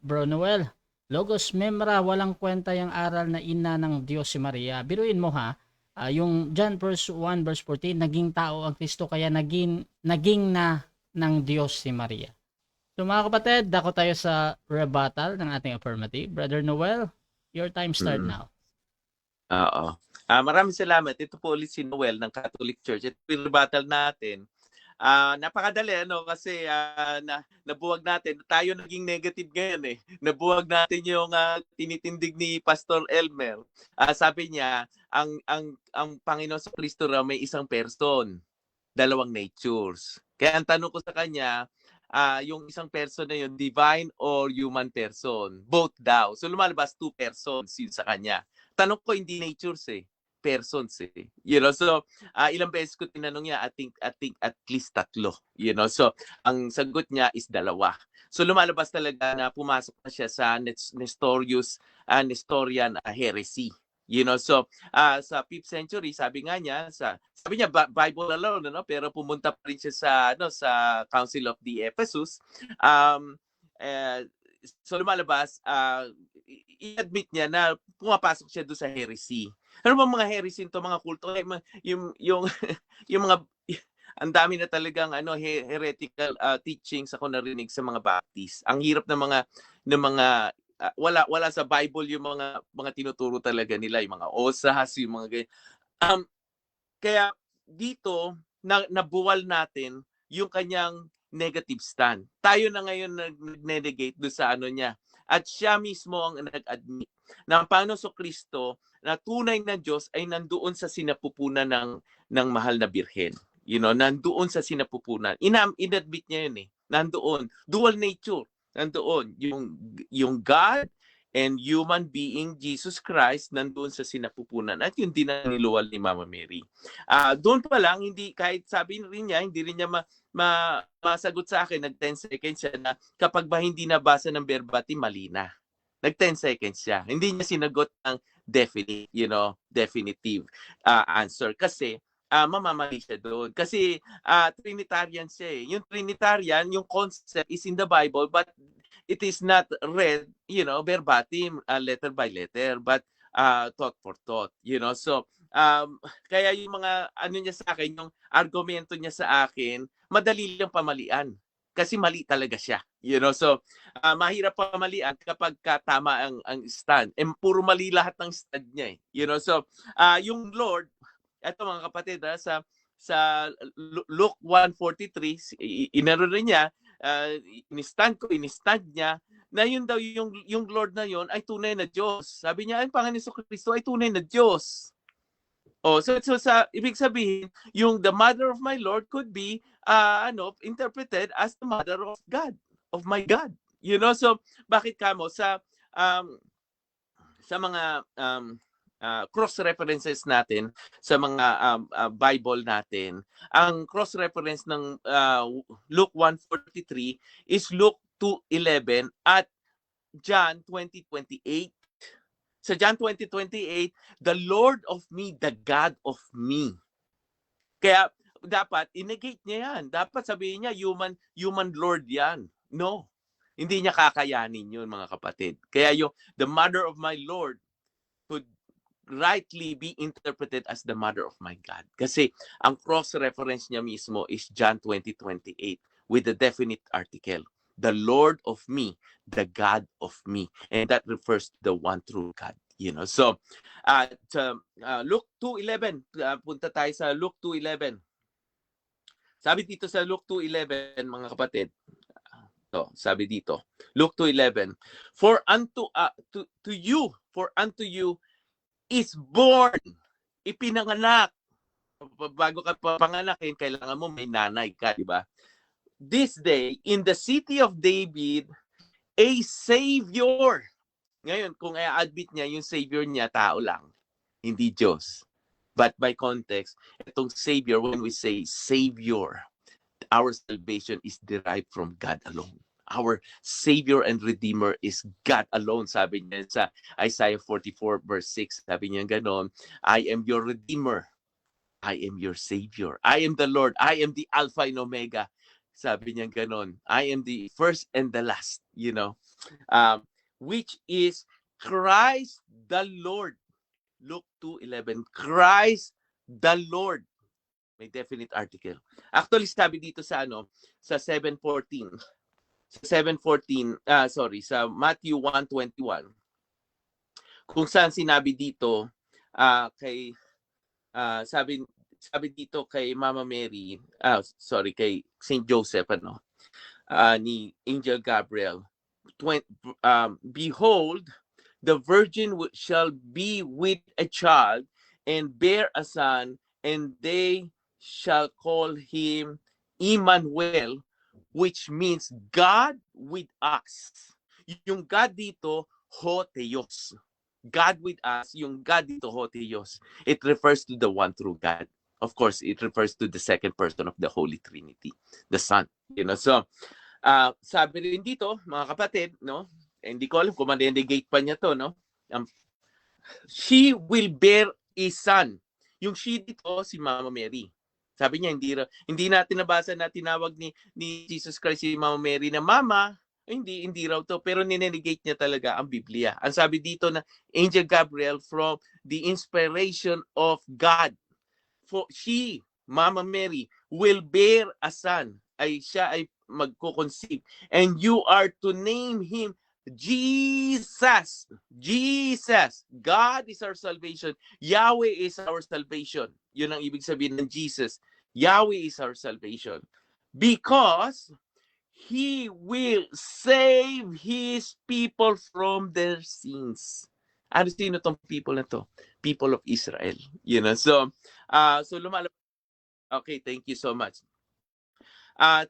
Bro Noel. Logos Memra, walang kwenta yung aral na ina ng Diyos si Maria. Biruin mo ha, yung John verse 1 verse 14, naging tao ang Kristo kaya naging na ng Diyos si Maria. So mga kapatid, dako tayo sa rebuttal ng ating affirmative. Brother Noel, your time start now. Oo. Maraming salamat. Ito po ulit si Noel ng Catholic Church. Ito yung rebuttal natin. Napakadali kasi nabuwag natin. Tayo naging negative ngayon eh. Nabuwag natin yung tinitindig ni Pastor Elmer. Sabi niya, ang Panginoon sa Kristo raw may isang person, dalawang natures. Kaya ang tanong ko sa kanya, yung isang person na yun, divine or human person? Both daw. So lumalabas two persons yun sa kanya. Tanong ko, hindi natures eh. Persons eh. So ilang beses ko tinanong niya, I think at least 3. So ang sagot niya is 2. So lumalabas talaga na pumasok na siya sa Nestorian heresy. So sa 5th century, sabi niya Bible alone, pero pumunta pa rin siya sa Council of the Ephesus. So lumalabas, i-admit niya na pumapasok siya doon sa heresy. Ano ba mga heresy ito, mga kulto? Yung mga, ang dami na talagang heretical teachings ako narinig sa mga Baptist. Ang hirap ng mga wala sa Bible yung mga tinuturo talaga nila, yung mga osas, yung mga ganyan. Kaya dito nabuwal natin yung kanyang negative stand. Tayo na ngayon nag-negate do sa niya. At siya mismo ang nag-admit na ang Panginoon Kristo na tunay na Diyos ay nandoon sa sinapupunan ng mahal na birhen. Nandoon sa sinapupunan. Inadmit niya yun eh. Nandoon. Dual nature. Nandoon. Yung God and human being, Jesus Christ, nandoon sa sinapupunan. At yun din ang niluwal ni Mama Mary. Doon pa lang, kahit sabi rin niya, hindi rin niya masagot sa akin, nag-10 seconds siya na kapag ba hindi nabasa ng verbatim, mali na. Nag-10 seconds siya. Hindi niya sinagot ang definitive answer. Kasi mamamali siya doon. Kasi Trinitarian siya eh. Yung Trinitarian, yung concept is in the Bible, but it is not read, verbatim, letter by letter, but thought for thought. So, kaya yung mga niya sa akin, yung argumento niya sa akin, madali lang pamalian. Kasi mali talaga siya. So, mahirap pamalian kapag tama ang stand. Puro mali lahat ng stand niya eh. So, yung Lord, eto mga kapatid, sa Luke 1:43, inaro rin niya, inistand niya, na yun daw yung Lord na yun ay tunay na Diyos. Sabi niya, ang Panginoon Kristo ay tunay na Diyos. So ibig sabihin, yung the mother of my Lord could be interpreted as the mother of God, of my God. So bakit kamo sa mga cross references natin sa mga Bible natin, ang cross reference ng Luke 1:43 is Luke 2:11 at John 20:28. Sa John 20:28, the Lord of me, the God of me. Kaya dapat i-negate niya yan. Dapat sabihin niya human Lord yan. No. Hindi niya kakayanin yun, mga kapatid. Kaya the mother of my Lord could rightly be interpreted as the mother of my God. Kasi ang cross-reference niya mismo is John 20:28 with the definite article. The Lord of me, the God of me. And that refers to the one true God. So, Luke 2:11. Punta tayo sa Luke 2:11. Sabi dito sa Luke 2:11, mga kapatid. Sabi dito, Luke 2:11. For unto you is born, ipinanganak. bago ka papanganakin, kailangan mo may nanay ka, di ba? This day, in the city of David, a Savior. Ngayon, kung i-admit niya, yung Savior niya, tao lang, hindi Diyos. But by context, itong Savior, when we say Savior, our salvation is derived from God alone. Our Savior and Redeemer is God alone. Sabi niya sa Isaiah 44 verse 6, sabi niya ganon, I am your Redeemer. I am your Savior. I am the Lord. I am the Alpha and Omega. Sabi niya ganon. I am the first and the last, which is Christ the Lord. Luke 2:11. Christ the Lord. May definite article. Actually, sabi dito sa sa 7:14. Sa 7:14, sa Matthew 1:21. Kung saan sinabi dito kay sabi dito kay Mama Mary, kay Saint Joseph ni Angel Gabriel. Behold, the virgin shall be with a child and bear a son, and they shall call him Emmanuel, which means God with us. Yung God dito, Ho Theos. God with us, yung God dito, Ho Theos. It refers to the one true God. Of course, it refers to the second person of the Holy Trinity, the Son. So, sabi rin dito, mga kapatid, hindi ko alam kung ma-negate pa niya to, she will bear a son. Yung she dito, si Mama Mary. Sabi niya, hindi natin nabasa na tinawag ni Jesus Christ si Mama Mary na Mama. Hindi raw to. Pero ninenegate niya talaga ang Biblia. Ang sabi dito na Angel Gabriel from the inspiration of God. For she, Mama Mary, will bear a son. Siya ay magko-conceive. And you are to name him Jesus. Jesus. God is our salvation. Yahweh is our salvation. Yun ang ibig sabihin ng Jesus. Yahweh is our salvation. Because He will save His people from their sins. Sino tong people na to? People of Israel. So lumalabas. Okay, thank you so much.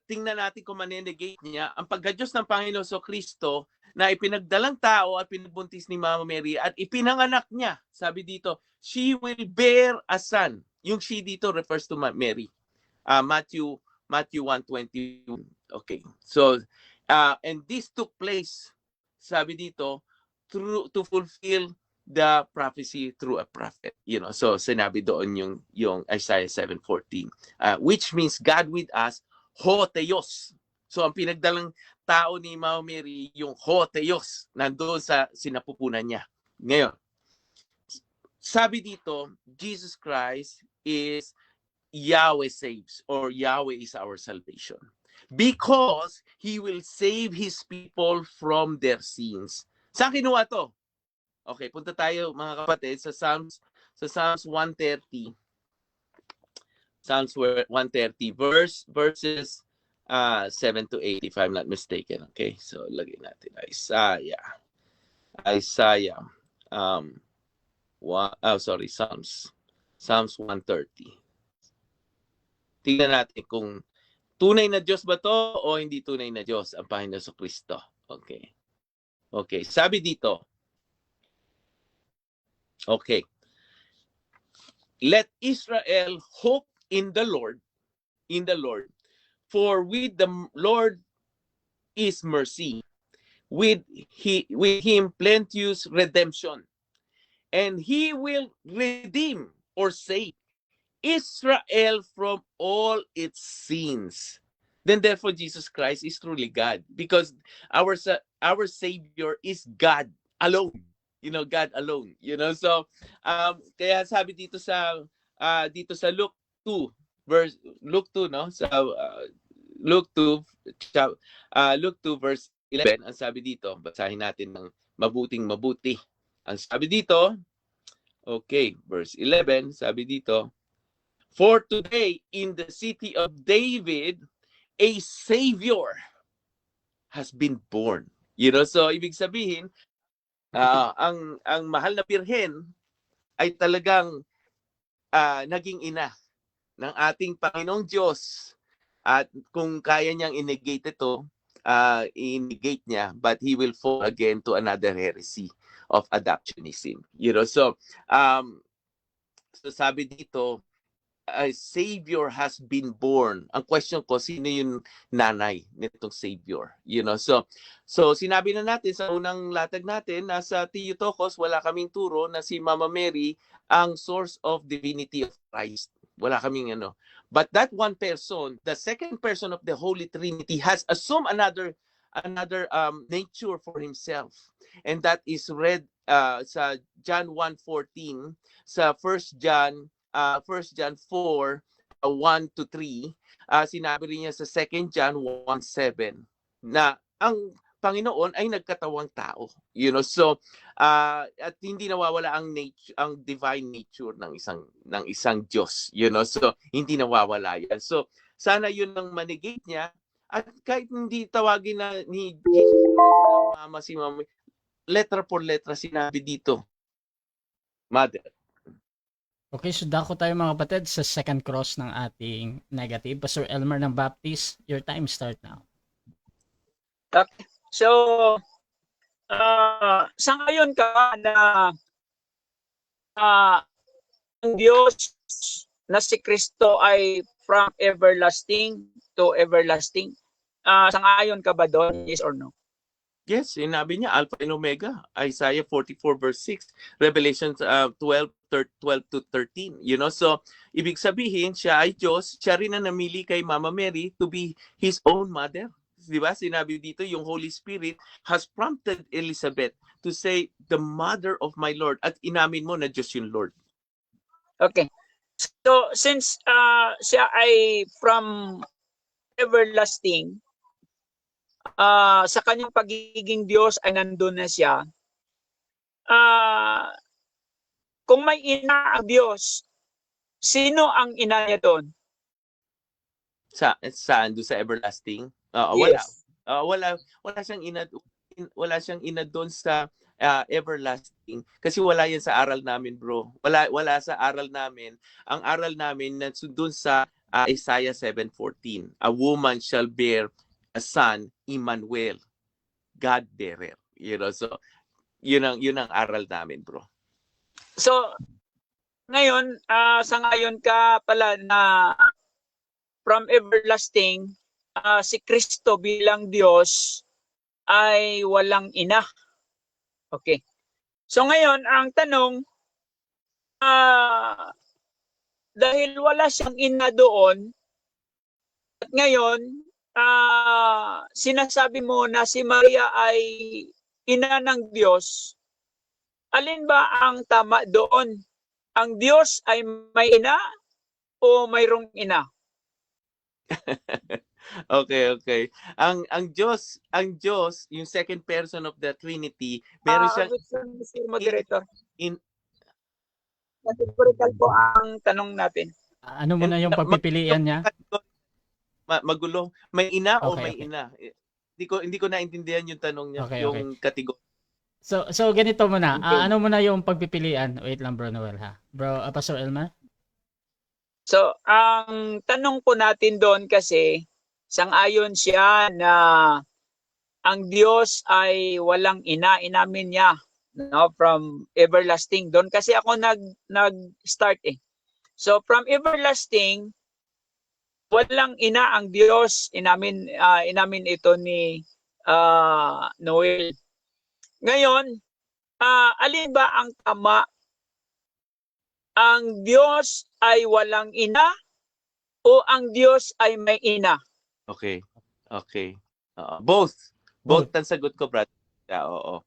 Tingnan natin kung manenegate niya ang pagka-Diyos ng Panginoon Kristo na ipinagdalang tao at pinagbuntis ni Mama Mary at ipinanganak niya. Sabi dito, she will bear a son. Yung she dito refers to Mary. Matthew 1:20. Okay. So, and this took place, sabi dito, to fulfill the prophecy through a prophet. So sinabi doon yung Isaiah 7:14, which means God with us, Ho Theos. So ang pinagdalang tao ni Mama Mary, yung Ho Theos, nandoon sa sinapupunan niya. Ngayon, sabi dito, Jesus Christ is Yahweh saves, or Yahweh is our salvation. Because He will save His people from their sins. Saan kinuha to? Okay, punta tayo mga kapatid sa Psalms 130. Psalms 130 verses 7 to 8 if I'm not mistaken. Okay, so lagay natin Isaiah. Psalms 130. Tingnan natin kung tunay na Diyos ba to o hindi tunay na Diyos ang Panginoon Kristo. Okay. Okay, sabi dito. Okay. Let Israel hope in the Lord, for with the Lord is mercy, with Him plenteous redemption, and He will redeem or save Israel from all its sins. Then therefore Jesus Christ is truly God, because our Savior is God alone. God alone. So kaya sabi dito sa Luke 2 verse Luke 2 Luke 2 verse 11, ang sabi dito, basahin natin ng mabuti. Ang sabi dito, okay, verse 11, sabi dito, for today in the city of David a Savior has been born. So ibig sabihin, ang mahal na birhen ay talagang naging ina ng ating Panginoong Diyos. At kung kaya niyang i-negate ito, i-negate niya, but he will fall again to another heresy of adoptionism. So sabi dito, a Savior has been born. Ang question ko, sino yung nanay nitong Savior? So sinabi na natin sa unang latag natin na sa Theotokos, wala kaming turo na si Mama Mary ang source of divinity of Christ. Wala kaming But that one person, the second person of the Holy Trinity, has assumed another nature for himself. And that is read sa John 1:14, sa 1 John 4, 1 to 3, sinabi rin niya sa 2 John 1:7 na ang Panginoon ay nagkatawang tao. So at hindi nawawala ang divine nature ng isang Diyos. So hindi nawawala yan. So sana yun ang manigate niya, at kahit hindi tawagin na ni Jesus Christ na mama si mama, letra por letra sinabi dito, Mother. Okay, so dako tayo mga kapatid sa second cross ng ating negative. Pastor Elmer ng Baptist, your time start now. Okay. So, sangayon ka na ang Diyos na si Kristo ay from everlasting to everlasting. Sangayon ka ba doon? Yes or no? Yes, sinabi niya, Alpha and Omega. Isaiah 44 verse 6, Revelation 12 to 13. So ibig sabihin, siya ay Diyos, siya rin ang namili kay Mama Mary to be his own mother. Diba? Sinabi dito, yung Holy Spirit has prompted Elizabeth to say, the mother of my Lord. At inamin mo na Diyos yung Lord. Okay. So, since siya ay from everlasting, sa kanyang pagiging Diyos ay nandun na siya. Kung may ina ang Diyos, sino ang ina niya doon? Saan? Doon sa everlasting? Yes. Wala siyang ina doon sa everlasting, kasi wala yan sa aral namin, bro. Wala sa aral namin. Ang aral namin na doon sa Isaiah 7:14, a woman shall bear a son, Emmanuel, God bearer. So yun ang aral namin, bro. So ngayon, sa ngayon ka pala na from everlasting, si Kristo bilang Diyos ay walang ina. Okay. So ngayon, ang tanong, dahil wala siyang ina doon, at ngayon, sinasabi mo na si Maria ay ina ng Diyos, alin ba ang tama doon? Ang Diyos ay may ina o mayroong ina? Okay. Ang Diyos, yung second person of the Trinity, meron siyang Mr. Moderator. in Categorical po ang tanong natin. Ano mo na yung pagpipilian niya? Magulo. May ina o Okay, may okay. ina? Hindi ko naintindihan yung tanong niya, Okay, yung kategorya. So ganito muna. Okay. Ano mo na yung pagpipilian? Wait lang, Bro Noel, ha? Bro, Pastor Elmer? So, ang tanong po natin doon kasi, sang-ayon siya na ang Diyos ay walang ina, inamin niya, no, from everlasting. Doon kasi ako nag-start eh. So, from everlasting, walang ina ang Diyos. Inamin ito ni Noel. Ngayon, alin ba ang tama? Ang Diyos ay walang ina o ang Diyos ay may ina? Okay. Both ang sagot ko, brother. Oo.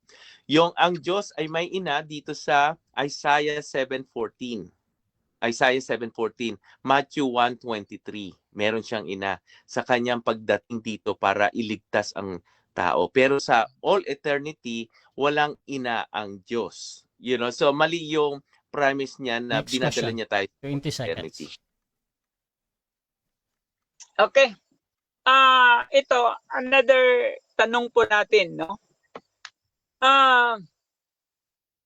Yung ang Diyos ay may ina dito sa Isaiah 7:14. Isaiah 7:14, Matthew 1:23. Meron siyang ina sa kanyang pagdating dito para iligtas ang tao. Pero sa all eternity, walang ina ang Diyos. So mali yung premise niya na Next dinadala question. niya tayo 20 sa eternity. seconds. Okay. Ito, another tanong po natin, no?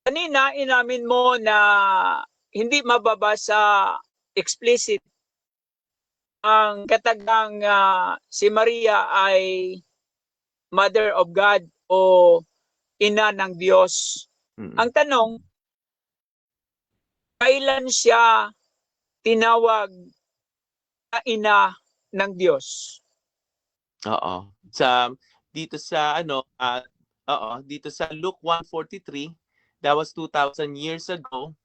Kanina, inamin mo na hindi mababasa explicit ang katagang si Maria ay Mother of God o ina ng Diyos. Mm. Ang tanong, kailan siya tinawag na ina ng Diyos? Oo. Sa dito sa dito sa Luke 1:43, that was 2,000 years ago.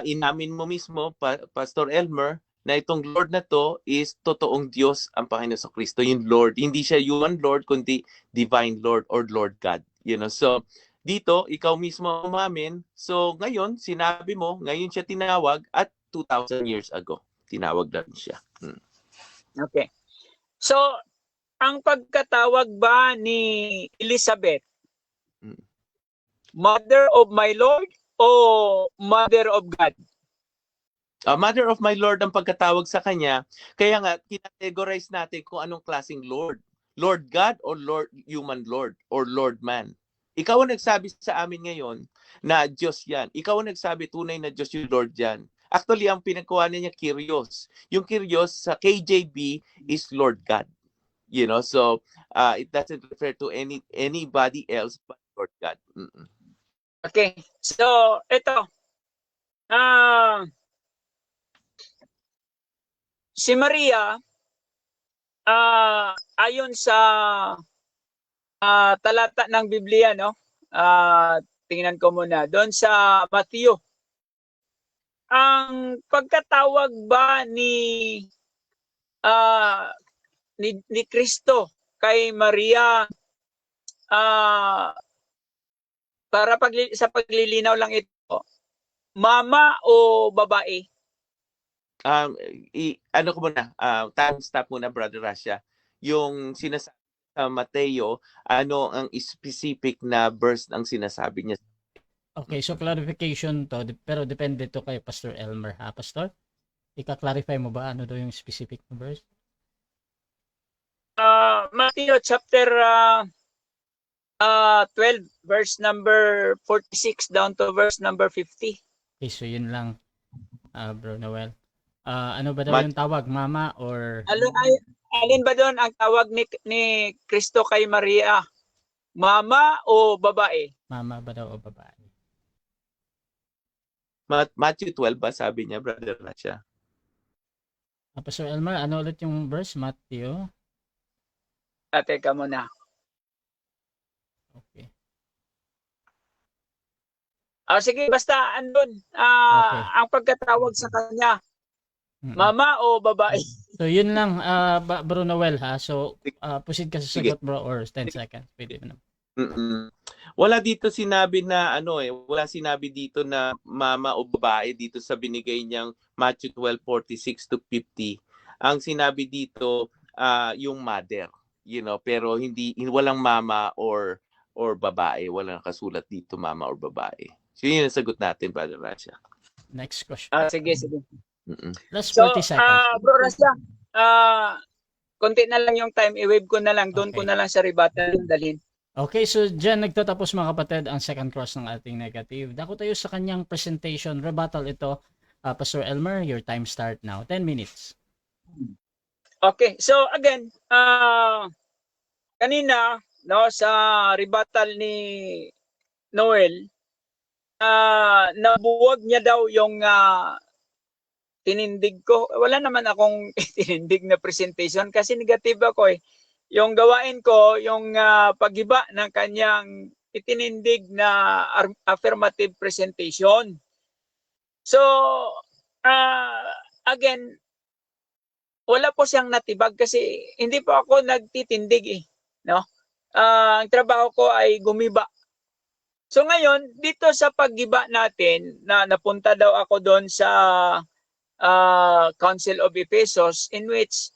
Inamin mo mismo, Pastor Elmer, na itong Lord na to is totoong Diyos ang Panginoon sa Kristo, yung Lord. Hindi siya human Lord, kundi divine Lord or Lord God. So, dito, ikaw mismo umamin. So, ngayon, sinabi mo, ngayon siya tinawag at 2,000 years ago, tinawag na rin siya. Okay. So, ang pagkatawag ba ni Elizabeth, Mother of my Lord o Mother of God? Mother of my Lord ang pagkatawag sa kanya. Kaya nga, kinategorize natin kung anong klaseng Lord. Lord God or Lord human Lord or Lord man. Ikaw ang nagsabi sa amin ngayon na Diyos yan. Ikaw ang nagsabi tunay na Diyos yung Lord yan. Actually, ang pinagkuhanan niya, Kyrios. Yung Kyrios sa KJV is Lord God. So it doesn't refer to anybody else but Lord God. Okay. So, ito. Si Maria, ayon sa talata ng Biblia, no? Tingnan ko muna. Doon sa Matthew. Ang pagkatawag ba ni Kristo kay Maria, sa paglilinaw lang ito, mama o babae? Ano ko muna, time stop muna, Brother Rasha. Yung sinasabi sa Mateo, ano ang specific na verse ang sinasabi niya? Okay, so clarification to, pero depende to kay Pastor Elmer, ha, Pastor? Ika-clarify mo ba ano daw yung specific na verse? Matthew chapter 12, verse number 46 down to verse number 50. Okay, so yun lang, Bro Noel. Ano ba daw yung tawag, mama or... Alin ba doon ang tawag ni Kristo kay Maria? Mama o babae? Mama ba daw o babae? Matthew 12 ba sabi niya, Brother Rasha? Pastor Elmer, ano ulit yung verse? Matthew? Teka muna. Okay. Sige, basta andun. Okay. Ang pagkatawag sa kanya, mama o babae? So yun lang, Bro Noel, ha? So proceed ka sa sagot, bro, or 10 seconds. Pwede mo na. Wala dito sinabi na wala sinabi dito na mama o babae dito sa binigay niyang Matthew 12:46 to 50. Ang sinabi dito yung mother, pero walang mama or babae, walang nakasulat dito mama or babae. So yun ang sagot natin, Brother Rasha. Next question. Sige. Last 40 seconds. Bro Rasha, konti na lang yung time, i-wave ko na lang, doon ko na lang sa rebuttal dalhin. Okay, so dyan nagtatapos mga kapatid ang second cross ng ating negative. Dako tayo sa kanyang presentation, rebuttal ito. Pastor Elmer, your time start now. 10 minutes. Okay, so again, kanina, no, sa rebuttal ni Noel, nabuwag niya daw yung tinindig ko. Wala naman akong tinindig na presentation kasi negative ako eh. Yung gawain ko, yung paghiba ng kanyang itinindig na affirmative presentation. So, again, wala po siyang natibag kasi hindi po ako nagtitindig eh. No? Ang trabaho ko ay gumiba. So ngayon, dito sa paggiba natin, na napunta daw ako doon sa Council of Ephesus, in which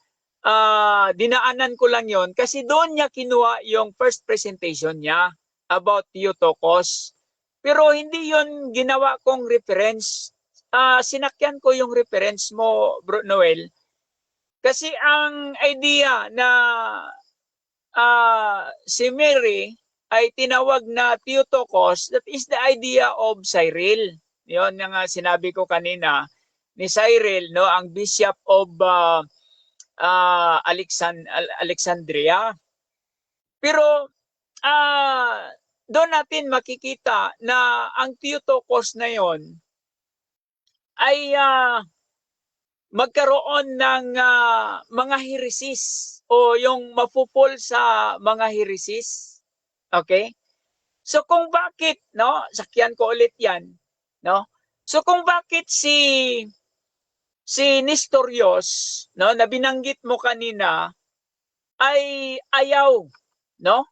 dinaanan ko lang yon kasi doon niya kinuha yung first presentation niya about Theotokos. Pero hindi yon ginawa kong reference. Sinakyan ko yung reference mo, Bro Noel. Kasi ang idea na si Mary ay tinawag na Theotokos, that is the idea of Cyril. Yon yung sinabi ko kanina ni Cyril, no, ang bishop of Alexandria. Pero doon natin makikita na ang Theotokos na yon ay magkaroon ng mga heresis o yung mapupol sa mga heresis. Okay? So kung bakit, no, sakyan ko ulit 'yan, no? So kung bakit si Nestorios, no, na binanggit mo kanina ay ayaw, no?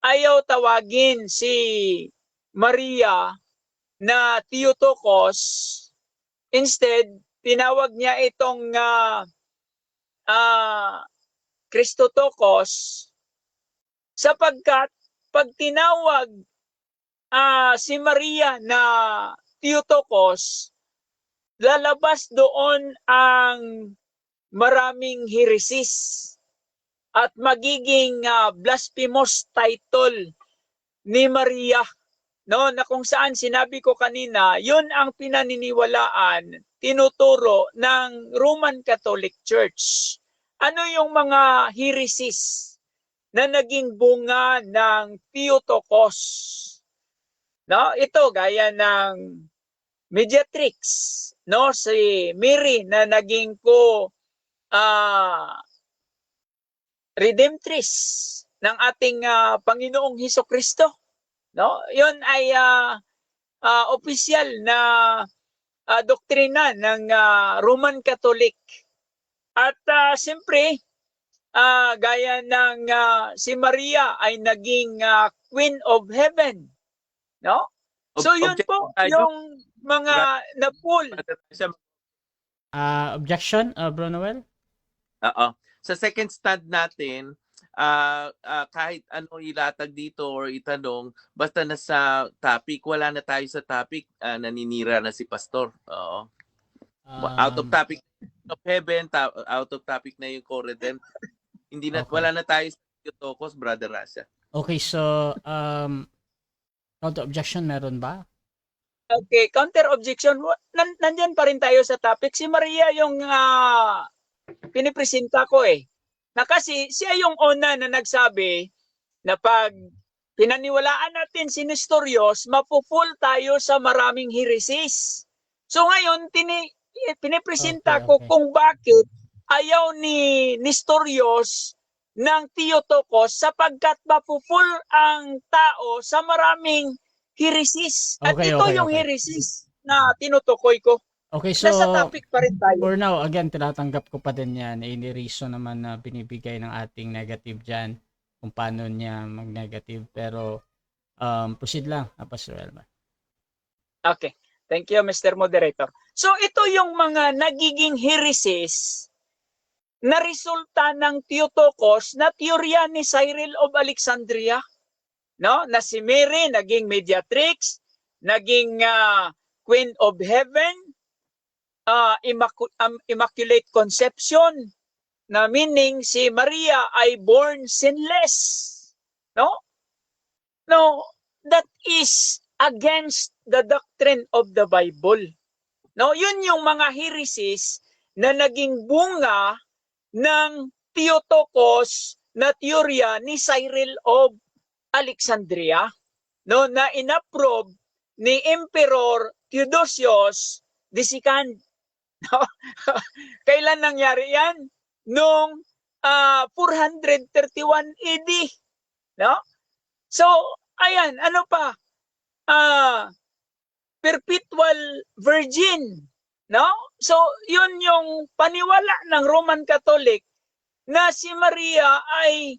Ayaw tawagin si Maria na Theotokos. Instead, tinawag niya itong Christotokos sapagkat pag tinawag si Maria na Theotokos, lalabas doon ang maraming heresis at magiging blasphemous title ni Maria, no, na kung saan sinabi ko kanina, yun ang pinaniniwalaan, tinuturo ng Roman Catholic Church. Ano yung mga heresis na naging bunga ng Theotokos? No, ito gaya ng mediatrix, no, si Mary na naging redemptrix ng ating Panginoong Hesukristo, no? 'Yon ay opisyal na doktrina ng Roman Catholic. At siyempre, gaya ng si Maria ay naging Queen of Heaven, no? So yun po yung mga na-pull. Objection, Bro Noel? Sa second stand natin, kahit ano ilatag dito or itanong, basta nasa topic, wala na tayo sa topic, naninira na si Pastor. Oo. Out of topic of heaven, out of topic na yung co-redempt. Hindi na, Okay. wala na tayo sa Theotokos, Brother Rasha. Okay, so counter objection meron ba? Okay, counter objection. Nandyan pa rin tayo sa topic. Si Maria yung pinipresenta ko na kasi siya yung una na nagsabi na pag pinaniwalaan natin si Nestorios, mapupul tayo sa maraming heresis. So ngayon, pinipresenta ko kung bakit ayaw ni Nestorios ng Theotokos sapagkat mapupul ang tao sa maraming heresis. At ito yung heresis na tinutukoy ko. Okay, so nasa topic pa rin tayo. For now, again, tinatanggap ko pa din yan. Any reason naman na binibigay ng ating negative dyan kung paano niya mag-negative. Pero proceed lang, Pastor Elman. Okay. Thank you, Mr. Moderator. So ito yung mga nagiging heresis na resulta ng Theotokos na teorya ni Cyril of Alexandria, no? Na si Mary naging mediatrix, naging Queen of Heaven, Immaculate Conception, na meaning si Maria ay born sinless, no? No, that is against the doctrine of the Bible. No, yun yung mga heresis na naging bunga ng Theotokos na teorya ni Cyril of Alexandria, no, na inapprove ni Emperor Theodosius II. No? Kailan nangyari yan? Noong 431 AD. No? So, ayan, ano pa? Perpetual virgin. No? So, yun yung paniwala ng Roman Catholic na si Maria ay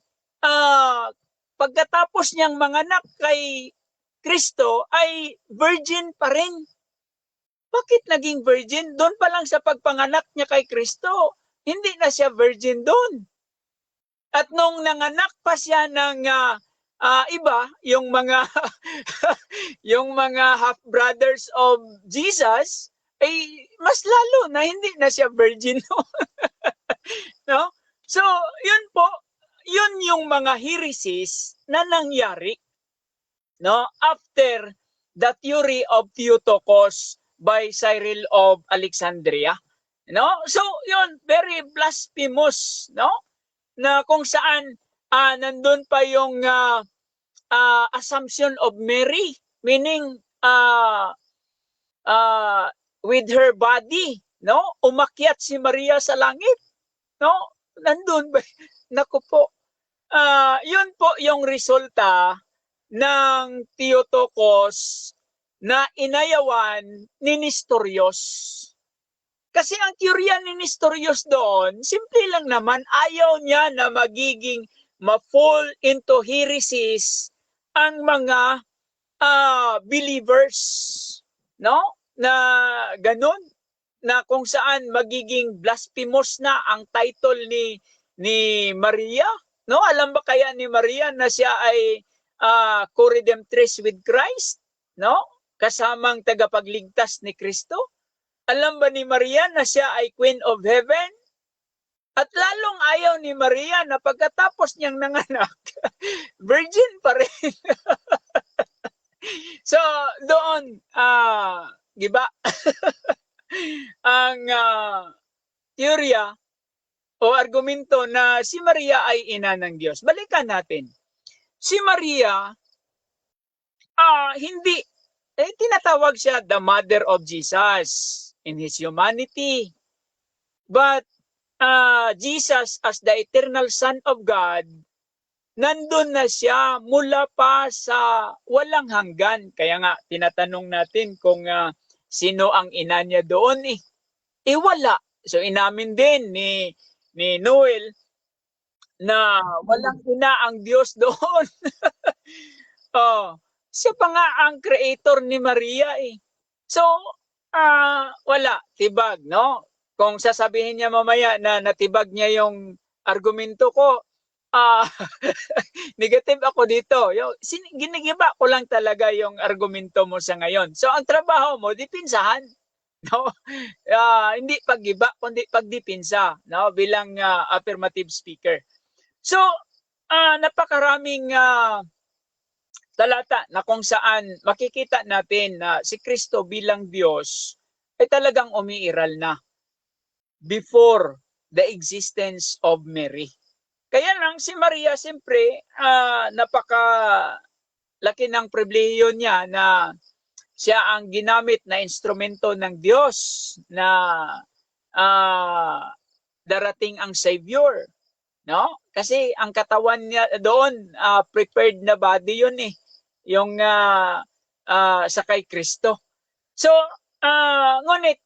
pagkatapos niyang manganak kay Kristo ay virgin pa rin. Bakit naging virgin? Doon pa lang sa pagpanganak niya kay Kristo, hindi na siya virgin doon. At nung nanganak pa siya ng iba, yung mga yung mga half brothers of Jesus, ay mas lalo na hindi na siya virgin. No? So, yun po, yun yung mga heresis na nangyari, no, after the theory of Theotokos by Cyril of Alexandria. No? So, yun, very blasphemous, no? Na kung saan nandun pa yung assumption of Mary, meaning with her body, no? Umakyat si Maria sa langit, no? Nandun ba? Naku po. Yun po yung resulta ng Theotokos na inayawan ni Nestorius. Kasi ang teorya ni Nestorius doon, simple lang naman, ayaw niya na magiging ma-fall into heresies ang mga believers, no? Na ganun, na kung saan magiging blasphemous na ang title ni Maria, no? Alam ba kaya ni Maria na siya ay co-redemptress with Christ, no? Kasamang tagapagligtas ni Kristo? Alam ba ni Maria na siya ay Queen of Heaven? At lalong ayaw ni Maria na pagkatapos niyang nanganak, virgin pa rin. So, doon, diba? Ang teorya o argumento na si Maria ay ina ng Diyos. Balikan natin. Si Maria, hindi, tinatawag siya the mother of Jesus in his humanity. But Jesus as the eternal Son of God, nandun na siya mula pa sa walang hanggan. Kaya nga, tinatanong natin kung sino ang ina niya doon eh. Wala. So inamin din ni Noel na walang ina ang Diyos doon. Siya pa nga ang creator ni Maria eh. So, wala, tibag, no? Kung sasabihin niya mamaya na natibag niya yung argumento ko, negative ako dito. Ginigiba ko lang talaga yung argumento mo sa ngayon. So, ang trabaho mo, dipinsahan. No? Hindi paggiba, kundi pagdipinsa, no? Bilang affirmative speaker. So, napakaraming talata na kung saan makikita natin na si Kristo bilang Diyos ay talagang umiiral na before the existence of Mary. Kaya lang si Maria siyempre napakalaki ng pribilehiyo niya na siya ang ginamit na instrumento ng Diyos na darating ang Savior, no? Kasi ang katawan niya doon prepared na body yun eh, yung sa kay Kristo. So ngunit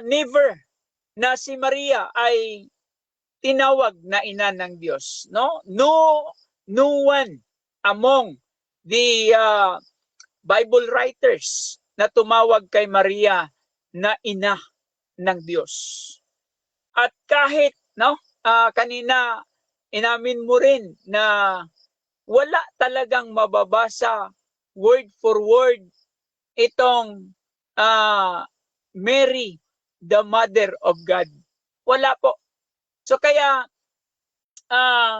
never na si Maria ay tinawag na ina ng Diyos, no? No one among the Bible writers na tumawag kay Maria na ina ng Diyos. At kahit, no, kanina inamin mo rin na wala talagang mababasa word for word itong Mary, the Mother of God. Wala po. So kaya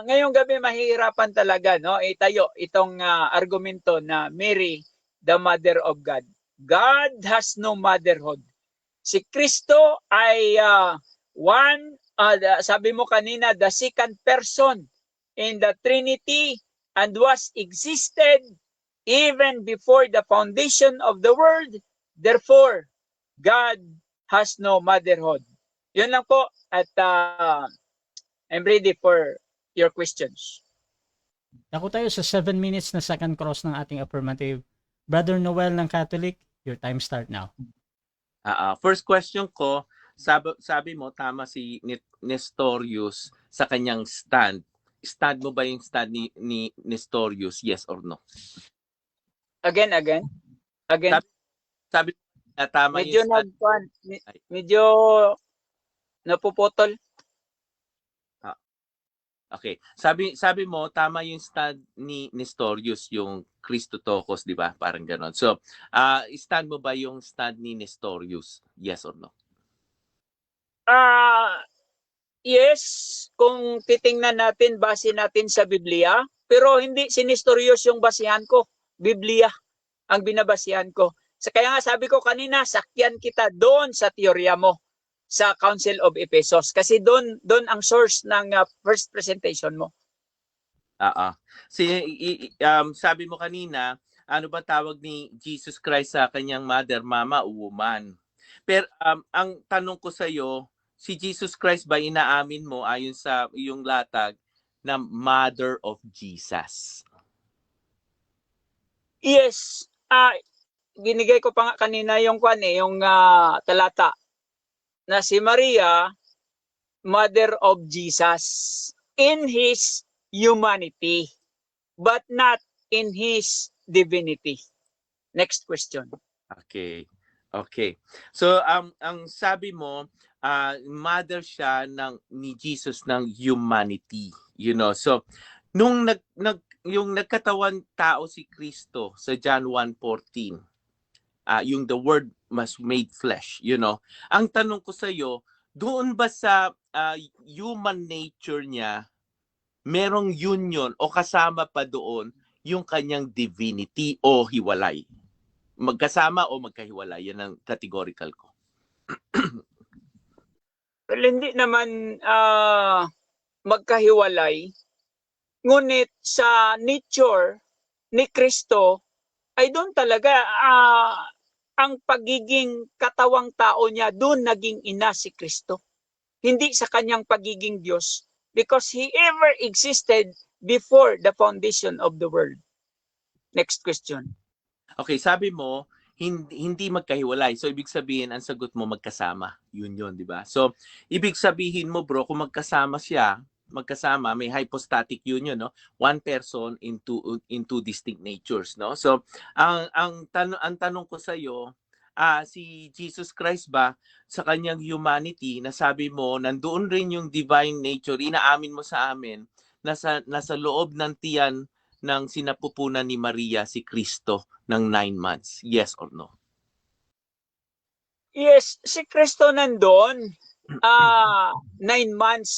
ngayong gabi mahihirapan talaga, no, itayo itong argumento na Mary, the Mother of God. God has no motherhood. Si Kristo ay sabi mo kanina, the second person in the Trinity and was existed even before the foundation of the world. Therefore, God has no motherhood. Yun lang po at I'm ready for your questions. Ako tayo sa 7 minutes na second cross ng ating affirmative. Brother Noel ng Catholic, your time start now. First question ko, sabi mo tama si Nestorius sa kanyang stand. Stand mo ba yung stand ni Nestorius? Yes or no? Again. Sabi na tama medyo yung stand. Medyo napuputol. Okay. Sabi mo tama yung stand ni Nestorius, yung Christotokos, di ba? Parang ganon. So, stand mo ba yung stand ni Nestorius? Yes or no? Yes, kung titingnan natin, base natin sa Biblia, pero hindi si Nestorius yung basihan ko. Biblia ang binabasihan ko. So, kaya nga sabi ko kanina, sakyan kita doon sa teorya mo. sa Council of Ephesus. Kasi doon ang source ng first presentation mo. Sabi mo kanina, ano ba tawag ni Jesus Christ sa kanyang mother, mama, woman? Pero ang tanong ko sa iyo, si Jesus Christ ba inaamin mo ayon sa iyong latag na mother of Jesus? Yes. Binigay ko pa nga kanina yung talata na si Maria, mother of Jesus in his humanity, but not in his divinity. Next question. Okay. So ang sabi mo, mother siya ni Jesus ng humanity, you know. So nung yung nagkatawan tao si Kristo sa John 1:14, yung the word was made flesh, you know. Ang tanong ko sa iyo, doon ba sa human nature niya merong union o kasama pa doon yung kanyang divinity o hiwalay? Magkasama o magkahiwalay? Yan ang categorical ko. Well, hindi naman magkahiwalay. Ngunit sa nature ni Kristo ay doon talaga ang pagiging katawang tao niya, doon naging ina si Kristo. Hindi sa kanyang pagiging Diyos, because He ever existed before the foundation of the world. Next question. Okay, sabi mo, hindi magkahiwalay. So, ibig sabihin, ang sagot mo, magkasama. Yun, di ba? So, ibig sabihin mo, bro, kung magkasama, may hypostatic union, no? One person in two distinct natures, no? So, ang tanong ko sa iyo, si Jesus Christ ba sa kanyang humanity, nasabi mo, nandoon rin yung divine nature, inaamin mo sa amin, nasa loob ng tiyan ng sinapupunan ni Maria si Kristo ng 9 months. Yes or no? Yes, si Kristo nandoon 9 months.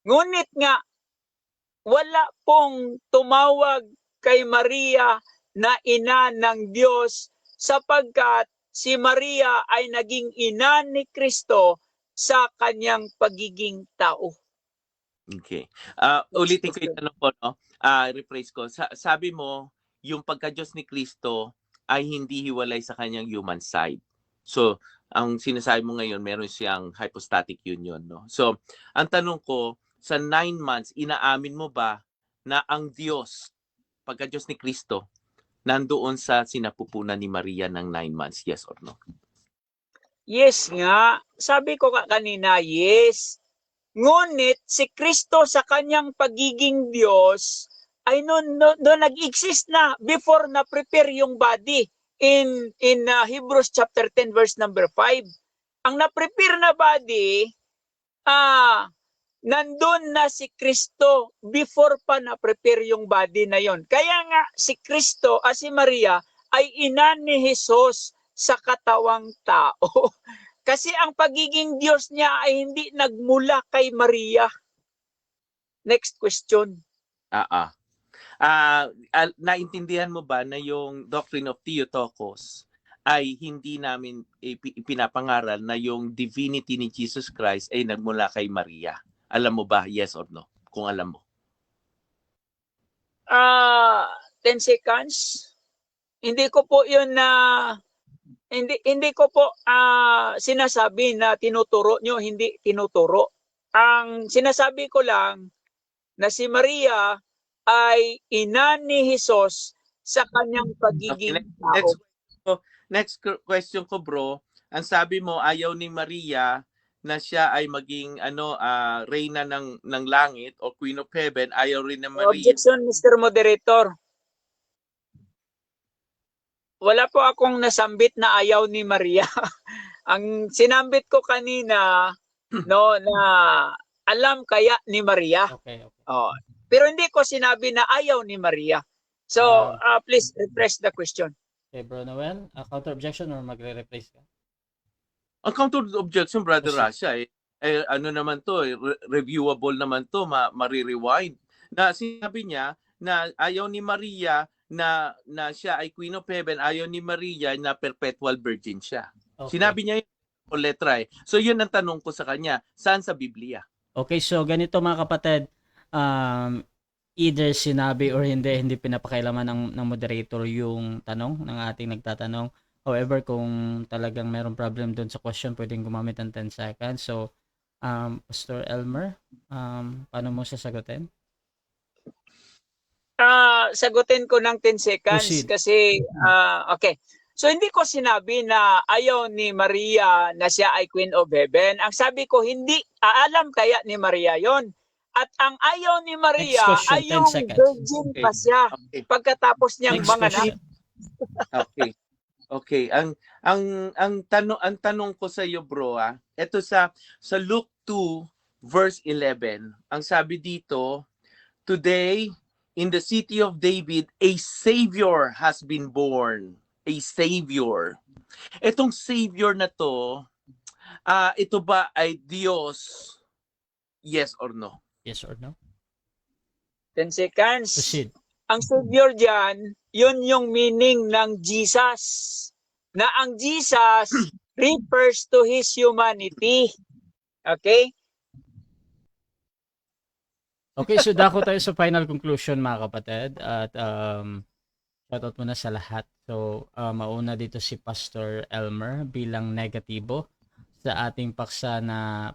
Ngunit nga, wala pong tumawag kay Maria na ina ng Diyos, sapagkat si Maria ay naging ina ni Kristo sa kanyang pagiging tao. Okay. Ulitin ko yung tanong ko, no? Rephrase ko. Sabi mo, yung pagka-Diyos ni Kristo ay hindi hiwalay sa kanyang human side. So, ang sinasabi mo ngayon, meron siyang hypostatic union, no? So, ang tanong ko, sa 9 months, inaamin mo ba na ang Diyos, pagka-Diyos ni Kristo, nandoon sa sinapupunan ni Maria ng 9 months? Yes or no? Yes nga. Sabi ko kanina, yes. Ngunit si Kristo sa kanyang pagiging Diyos ay noon nag-exist na before na prepare yung body in Hebrews chapter 10 verse number 5. Ang na-prepare na body, nandun na si Kristo before pa na-prepare yung body na yon. Kaya nga si Kristo, si Maria ay ina ni Jesus sa katawang tao. Kasi ang pagiging Diyos niya ay hindi nagmula kay Maria. Next question. Naintindihan mo ba na yung doctrine of Theotokos ay hindi namin ipinapangaral na yung divinity ni Jesus Christ ay nagmula kay Maria? Alam mo ba? Yes or no? Kung alam mo. 10 seconds. Hindi ko po yun hindi ko po sinasabi na tinuturo nyo, hindi tinuturo. Ang sinasabi ko lang na si Maria ay ina ni Jesus sa kanyang pagiging tao. Next question ko, bro. Ang sabi mo, ayaw ni Maria na siya ay maging reyna ng langit o Queen of Heaven. Ayaw rin na Maria. Objection, Mr. Moderator. Wala po akong nasambit na ayaw ni Maria. Ang sinambit ko kanina, no, na alam kaya ni Maria. Okay. Pero hindi ko sinabi na ayaw ni Maria. So, please rephrase the question. Okay, Bro Noel, counter objection or magre-replace ka? Ang counter objection, Brother Rasha, ano naman to, reviewable naman to, ma-rewind. Na sinabi niya na ayaw ni Maria na siya ay Queen of Heaven, ayaw ni Maria na perpetual virgin siya. Okay. Sinabi niya yun. o letra eh. So yun ang tanong ko sa kanya, saan sa Biblia? Okay, so ganito mga kapatid, either sinabi or hindi pinapakailaman ng moderator yung tanong ng ating nagtatanong. However, kung talagang merong problem doon sa question, pwedeng gumamit ng 10 seconds. So, Pastor Elmer, paano mo sasagutin? Sagutin ko ng 10 seconds Proceed. kasi okay. So hindi ko sinabi na ayaw ni Maria na siya ay Queen of Heaven. Ang sabi ko, hindi alam kaya ni Maria yon. At ang ayaw ni Next Maria question, ay 10 yung seconds. virgin Okay. pa siya Okay. pagkatapos niyang Next manganak. question. Okay. Okay. Ang tanong ko sa iyo, bro, ito sa Luke 2 verse 11. Ang sabi dito, today in the city of David a savior has been born. A savior. Etong savior na to, ito ba ay Diyos? Yes or no? Yes or no? 10 seconds. Proceed. Ang Savior dyan, yun yung meaning ng Jesus. Na ang Jesus refers to His humanity. Okay? Okay, so dako tayo sa final conclusion mga kapatid. At shoutout muna sa lahat. So, mauna dito si Pastor Elmer bilang negatibo sa ating paksa na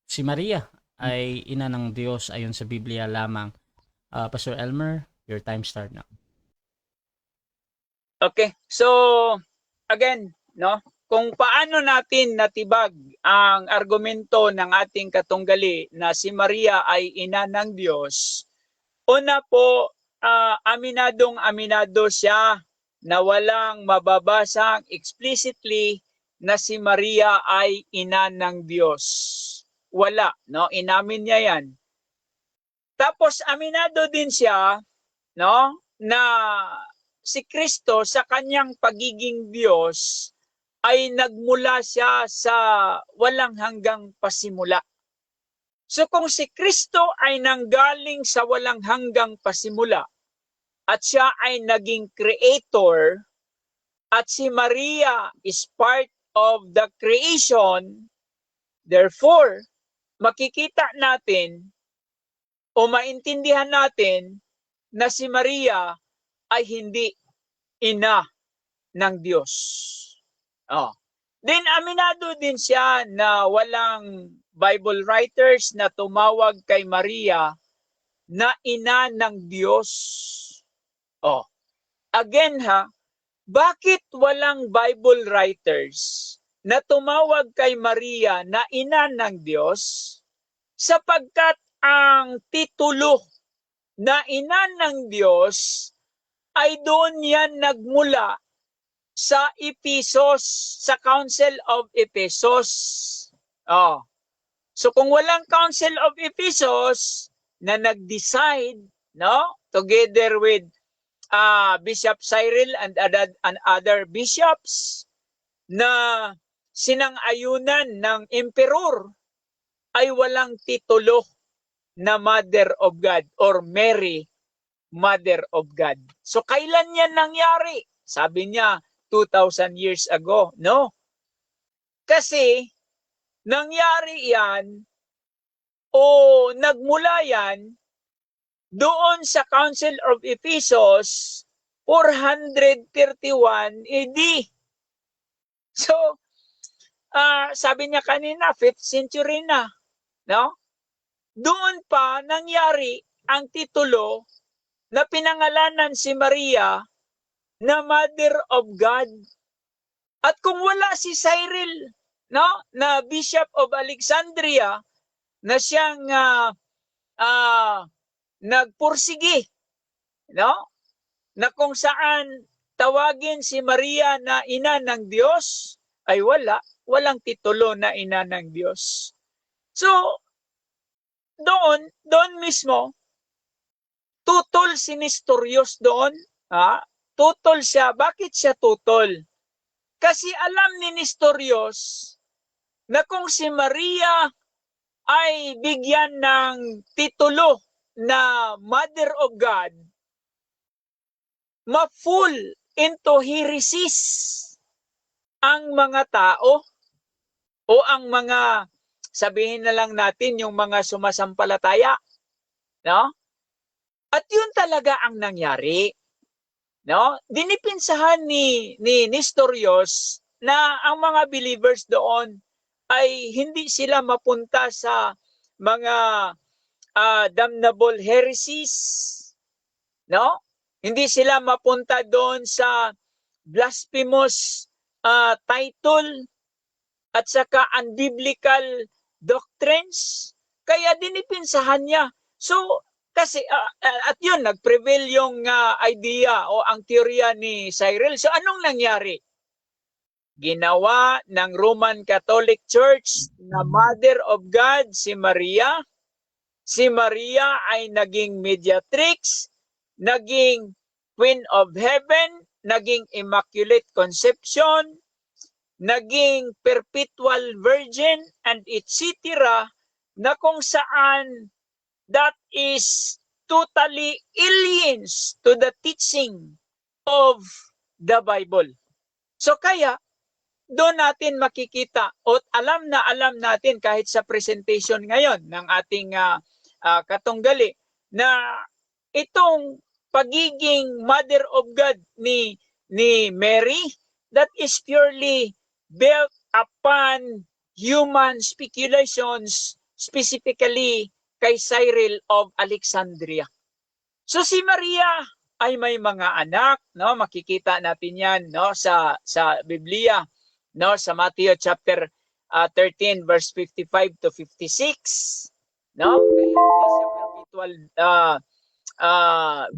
si Maria ay ina ng Diyos ayon sa Biblia lamang. Pastor Elmer, your time start now. Okay. So, again, no? Kung paano natin natibag ang argumento ng ating katunggali na si Maria ay ina ng Diyos, una po, aminadong-aminado siya na walang mababasang explicitly na si Maria ay ina ng Diyos. Wala, no? Inamin niya yan. Tapos aminado din siya, no, na si Kristo sa kanyang pagiging Diyos ay nagmula siya sa walang hanggang pasimula. So kung si Kristo ay nanggaling sa walang hanggang pasimula at siya ay naging creator at si Maria is part of the creation, therefore, makikita natin o maintindihan natin na si Maria ay hindi ina ng Diyos. Then aminado din siya na walang Bible writers na tumawag kay Maria na ina ng Diyos. Again bakit walang Bible writers na tumawag kay Maria na ina ng Diyos? Sapagkat ang titulo na ina ng Diyos ay doon yan nagmula sa Ephesus, sa Council of Ephesus. So kung walang Council of Ephesus na nag-decide, no, together with Bishop Cyril and other bishops na sinang-ayunan ng emperor, ay walang titulo na Mother of God or Mary, Mother of God. So kailan yan nangyari? Sabi niya, 2,000 years ago. No. Kasi nangyari yan o nagmula yan doon sa Council of Ephesus 431 AD. So, sabi niya kanina, 5th century na. No? Doon pa nangyari ang titulo na pinangalanan si Maria na Mother of God. At kung wala si Cyril, no, na Bishop of Alexandria, na siyang nagpursige, no, na kung saan tawagin si Maria na ina ng Diyos, ay walang titulo na ina ng Diyos. So, doon mismo, tutol si Nestorius doon, tutol siya. Bakit siya tutol? Kasi alam ni Nestorius na kung si Maria ay bigyan ng titulo na Mother of God, ma-fall into heresies ang mga tao. o ang mga, sabihin na lang natin, yung mga sumasampalataya, no? At yun talaga ang nangyari, no? Dinipinsahan ni Nestorius na ang mga believers doon ay hindi sila mapunta sa mga damnable heresies, no? Hindi sila mapunta doon sa blasphemous title at saka unbiblical doctrines. Kaya dinipinsahan niya. So, kasi, at yun, nag-prevail yung idea o ang teorya ni Cyril. So, anong nangyari? Ginawa ng Roman Catholic Church na Mother of God si Maria. Si Maria ay naging mediatrix, naging Queen of Heaven, naging Immaculate Conception, naging Perpetual Virgin, and etc. na kung saan that is totally aliens to the teaching of the Bible. So kaya, doon natin makikita o alam natin kahit sa presentation ngayon ng ating katunggali na itong pagiging Mother of God ni Mary, that is purely built upon human speculations, specifically kay Cyril of Alexandria. So si Maria ay may mga anak, no? Makikita natin 'yan, no, sa Biblia, no, sa Matthew chapter 13 verse 55 to 56, no? Kaya hindi siya perpetual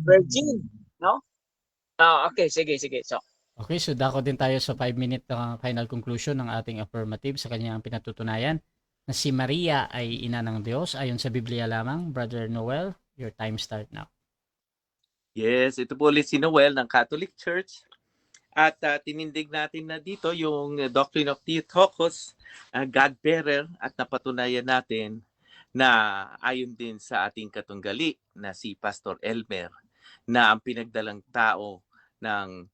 virgin, no? Okay, sige. So, Okay, so dako din tayo sa 5-minute final conclusion ng ating affirmative sa kanyang pinatutunayan na si Maria ay ina ng Diyos ayon sa Biblia lamang. Brother Noel, your time start now. Yes, ito po ulit si Noel ng Catholic Church. At tinindig natin na dito yung Doctrine of Theotokos, God-bearer, at napatunayan natin na ayon din sa ating katunggali na si Pastor Elmer na ang pinagdalang tao ng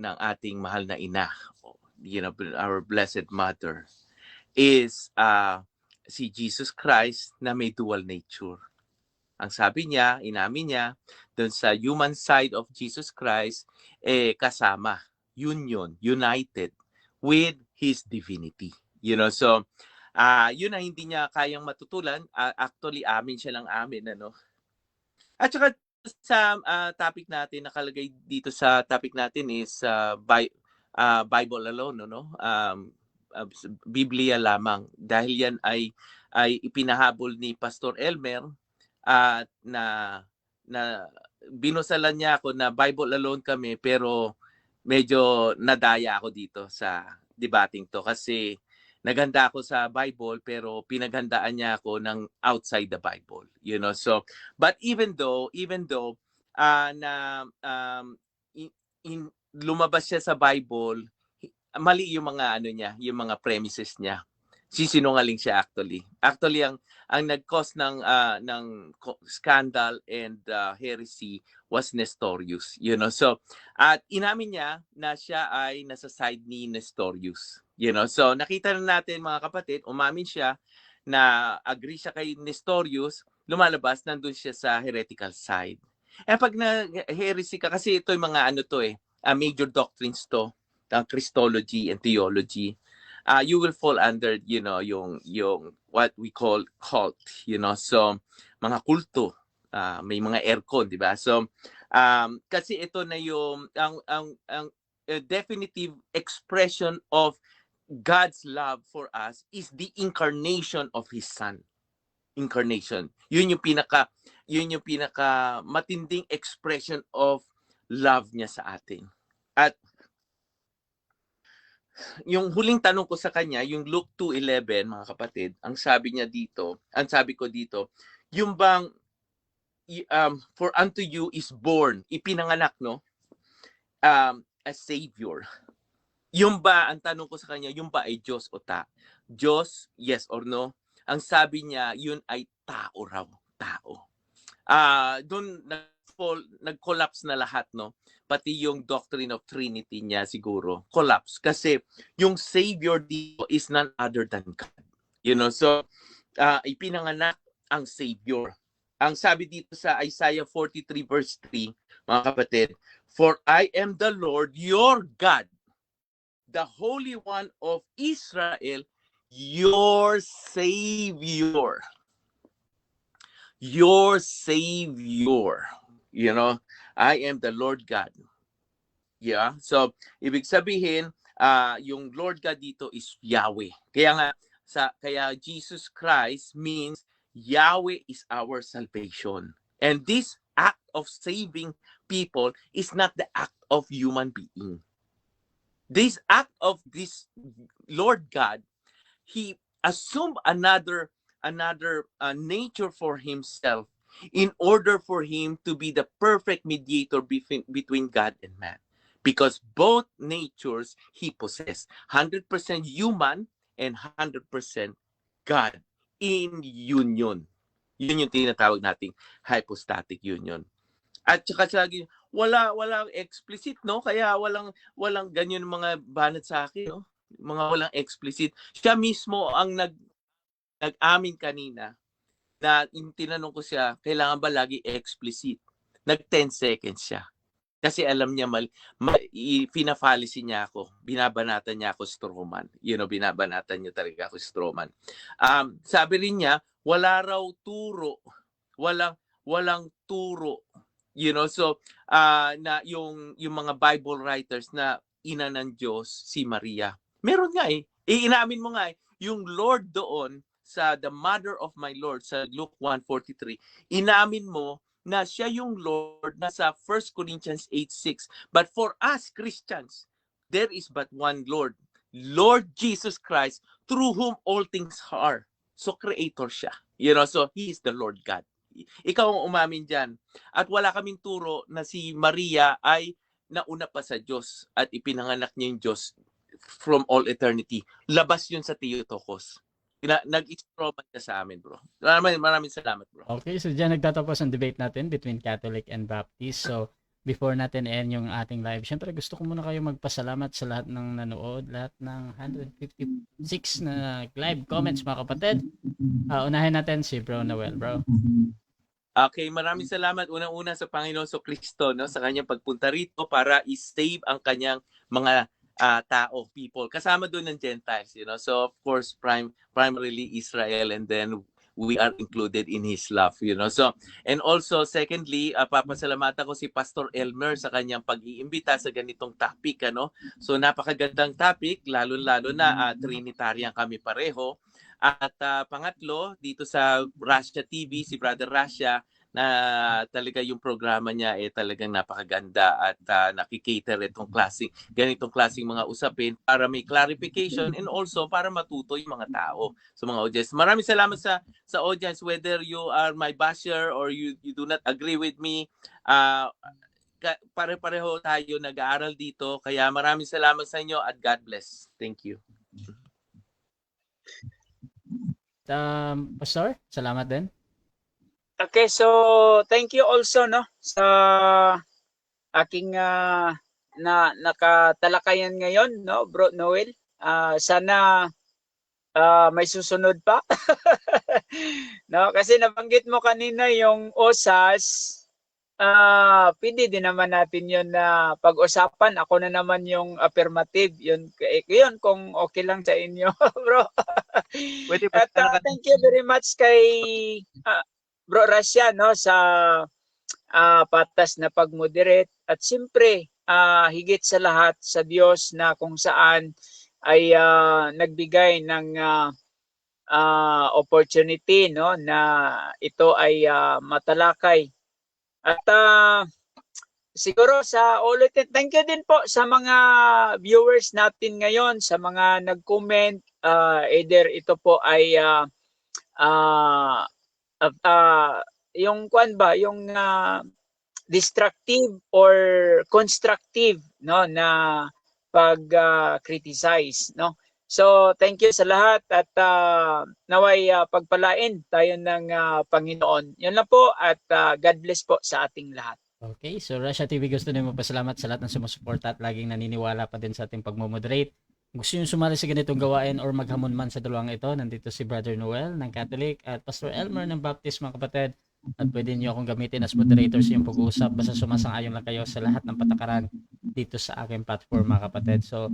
ating mahal na ina, our Blessed Mother, is si Jesus Christ na may dual nature. Ang sabi niya, inamin niya, doon sa human side of Jesus Christ, kasama, united with His divinity. So, yun ang hindi niya kayang matutulan. Actually, amin siya ng amin. At saka sa topic natin, nakalagay dito sa topic natin is Bible alone, Biblia lamang. Dahil yan ay ipinahabol ni Pastor Elmer at na binusalan niya ako na Bible alone kami, pero medyo nadaya ako dito sa debating to kasi naghanda ako sa Bible pero pinaghandaan niya ako ng outside the Bible, So, but even though lumabas siya sa Bible, mali yung mga yung mga premises niya. Sisinungaling siya actually. Actually ang nag-cause ng scandal and heresy was Nestorius, So, at inamin niya na siya ay nasa side ni Nestorius, So, nakita na natin mga kapatid, umamin siya na agree siya kay Nestorius, lumalabas nandun siya sa heretical side. Pag na-heresy ka, kasi ito yung mga major doctrines to, Christology and theology. You will fall under yung what we call cult, So mga kulto, may mga aircon, di ba? So kasi ito na yung ang definitive expression of God's love for us is the incarnation of His Son. Incarnation. Yun yung pinaka matinding expression of love niya sa atin. At yung huling tanong ko sa kanya, yung Luke 2:11, mga kapatid, ang sabi ko dito, yung bang for unto you is born, ipinanganak, a savior. Yung ba, ang tanong ko sa kanya, yung ba ay Diyos o ta? Diyos, yes or no? Ang sabi niya, yun ay tao raw, tao. Doon nag-collapse na lahat, no? Pati yung doctrine of Trinity niya siguro, collapse. Kasi yung Savior dito is none other than God. So, ipinanganak ang Savior. Ang sabi dito sa Isaiah 43 verse 3, mga kapatid, "For I am the Lord, your God, the Holy One of Israel, your Savior." Your Savior. I am the Lord God. Yeah. So, ibig sabihin, yung Lord God dito is Yahweh. Kaya Jesus Christ means Yahweh is our salvation. And this act of saving people is not the act of human being. This act of this Lord God, he assumed another nature for himself in order for him to be the perfect mediator between God and man. Because both natures he possessed, 100% human and 100% God in union. Yun yung tinatawag nating hypostatic union. At saka walang explicit, no? Kaya walang ganyan mga banat sa akin, no? Mga walang explicit. Siya mismo ang nag-amin kanina na tinanong ko siya, kailangan ba lagi explicit? Nag 10 seconds siya. Kasi alam niya, fina-fallacy niya ako. Binabanatan niya ako Stroman. Binabanatan niya talaga ako Stroman. Sabi rin niya, wala raw turo. Walang turo. So, na yung mga Bible writers na ina ng Diyos, si Maria. Meron nga inamin mo nga yung Lord doon, sa the mother of my Lord, sa Luke 1:43, inamin mo na siya yung Lord na sa 1 Corinthians 8:6. But for us Christians, there is but one Lord, Lord Jesus Christ, through whom all things are. So creator siya. So he is the Lord God. Ikaw ang umamin dyan. At wala kaming turo na si Maria ay nauna pa sa Diyos at ipinanganak niya yung Diyos from all eternity. Labas yun sa Theotokos. Nag-extroman ka sa amin, bro. Maraming salamat, bro. Okay, so diyan nagtatapos ang debate natin between Catholic and Baptist. So, before natin end yung ating live, syempre gusto ko muna kayo magpasalamat sa lahat ng nanood, lahat ng 156 na live comments, mga kapatid. Unahin natin si Bro Noel, bro. Okay, maraming salamat unang-una sa Panginoon Kristo, no, sa kanyang pagpunta rito para i-save ang kanyang mga people. Kasama doon ng Gentiles, So of course, primarily Israel, and then we are included in his love, So, and also secondly, papasalamatan ko si Pastor Elmer sa kanyang pag-iimbita sa ganitong topic, So napakagandang topic, lalo-lalo na Trinitarian kami pareho. At pangatlo, dito sa Russia TV, si Brother Russia, na talaga yung programa niya talagang napakaganda at nakikater ganitong klaseng mga usapin para may clarification and also para matuto yung mga tao sa mga audience. Maraming salamat sa audience, whether you are my basher or you do not agree with me. Pare-pareho tayo nag-aaral dito, kaya maraming salamat sa inyo at God bless. Thank you. Pastor, salamat din. Okay, so thank you also sa aking nakatalakayan ngayon, Bro Noel. Sana may susunod pa. Kasi nabanggit mo kanina yung OSAS. Pwede din naman natin yun na pag-usapan. Ako na naman yung affirmative. Yun kung okay lang sa inyo, bro. At thank you very much kay Bro Russia sa patas na pag-moderate. At siyempre, higit sa lahat sa Diyos na kung saan ay nagbigay ng opportunity na ito ay matalakay. At siguro sa ulitin, thank you din po sa mga viewers natin ngayon, sa mga nag-comment, either ito po ay yung yung destructive or constructive na pag-criticize, So, thank you sa lahat at naway pagpalain tayo ng Panginoon. Yun lang po at God bless po sa ating lahat. Okay, so Russia TV gusto din magpasalamat sa lahat ng sumusuporta at laging naniniwala pa din sa ating pagmomoderate. Kung gusto nyo sumali sa ganitong gawain or maghamon man sa dalawang ito, nandito si Brother Noel ng Catholic at Pastor Elmer ng Baptist, mga kapatid. At pwede nyo akong gamitin as moderator sa iyong pag-uusap. Basta sumasang-ayon lang kayo sa lahat ng patakaran dito sa aking platform, mga kapatid. So,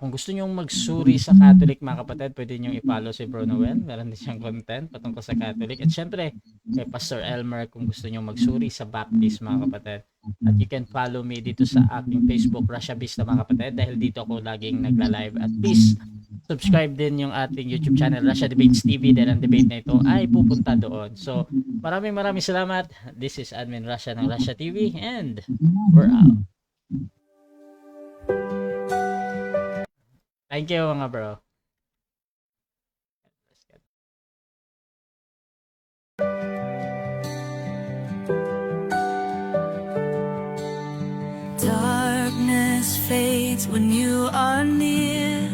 kung gusto nyo magsuri sa Catholic, mga kapatid, pwede nyo i-follow si Bro Noel. Meron din siyang content patungkol sa Catholic. At syempre, kay Pastor Elmer kung gusto nyo magsuri sa Baptist, mga kapatid. At you can follow me dito sa aking Facebook, Russia Vista, mga kapatid, dahil dito ako laging nagla-live. At please, subscribe din yung ating YouTube channel, Russia Debates TV, dahil ang debate na ito ay pupunta doon. So, maraming salamat. This is Admin Russia ng Russia TV and we're out. Thank you, mga bro. Darkness fades when you are near.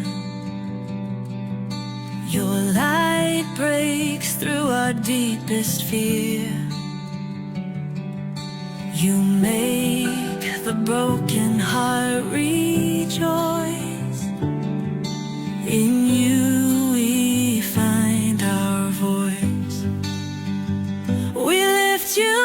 Your light breaks through our deepest fear. You make the broken heart rejoice. In you we find our voice. We lift you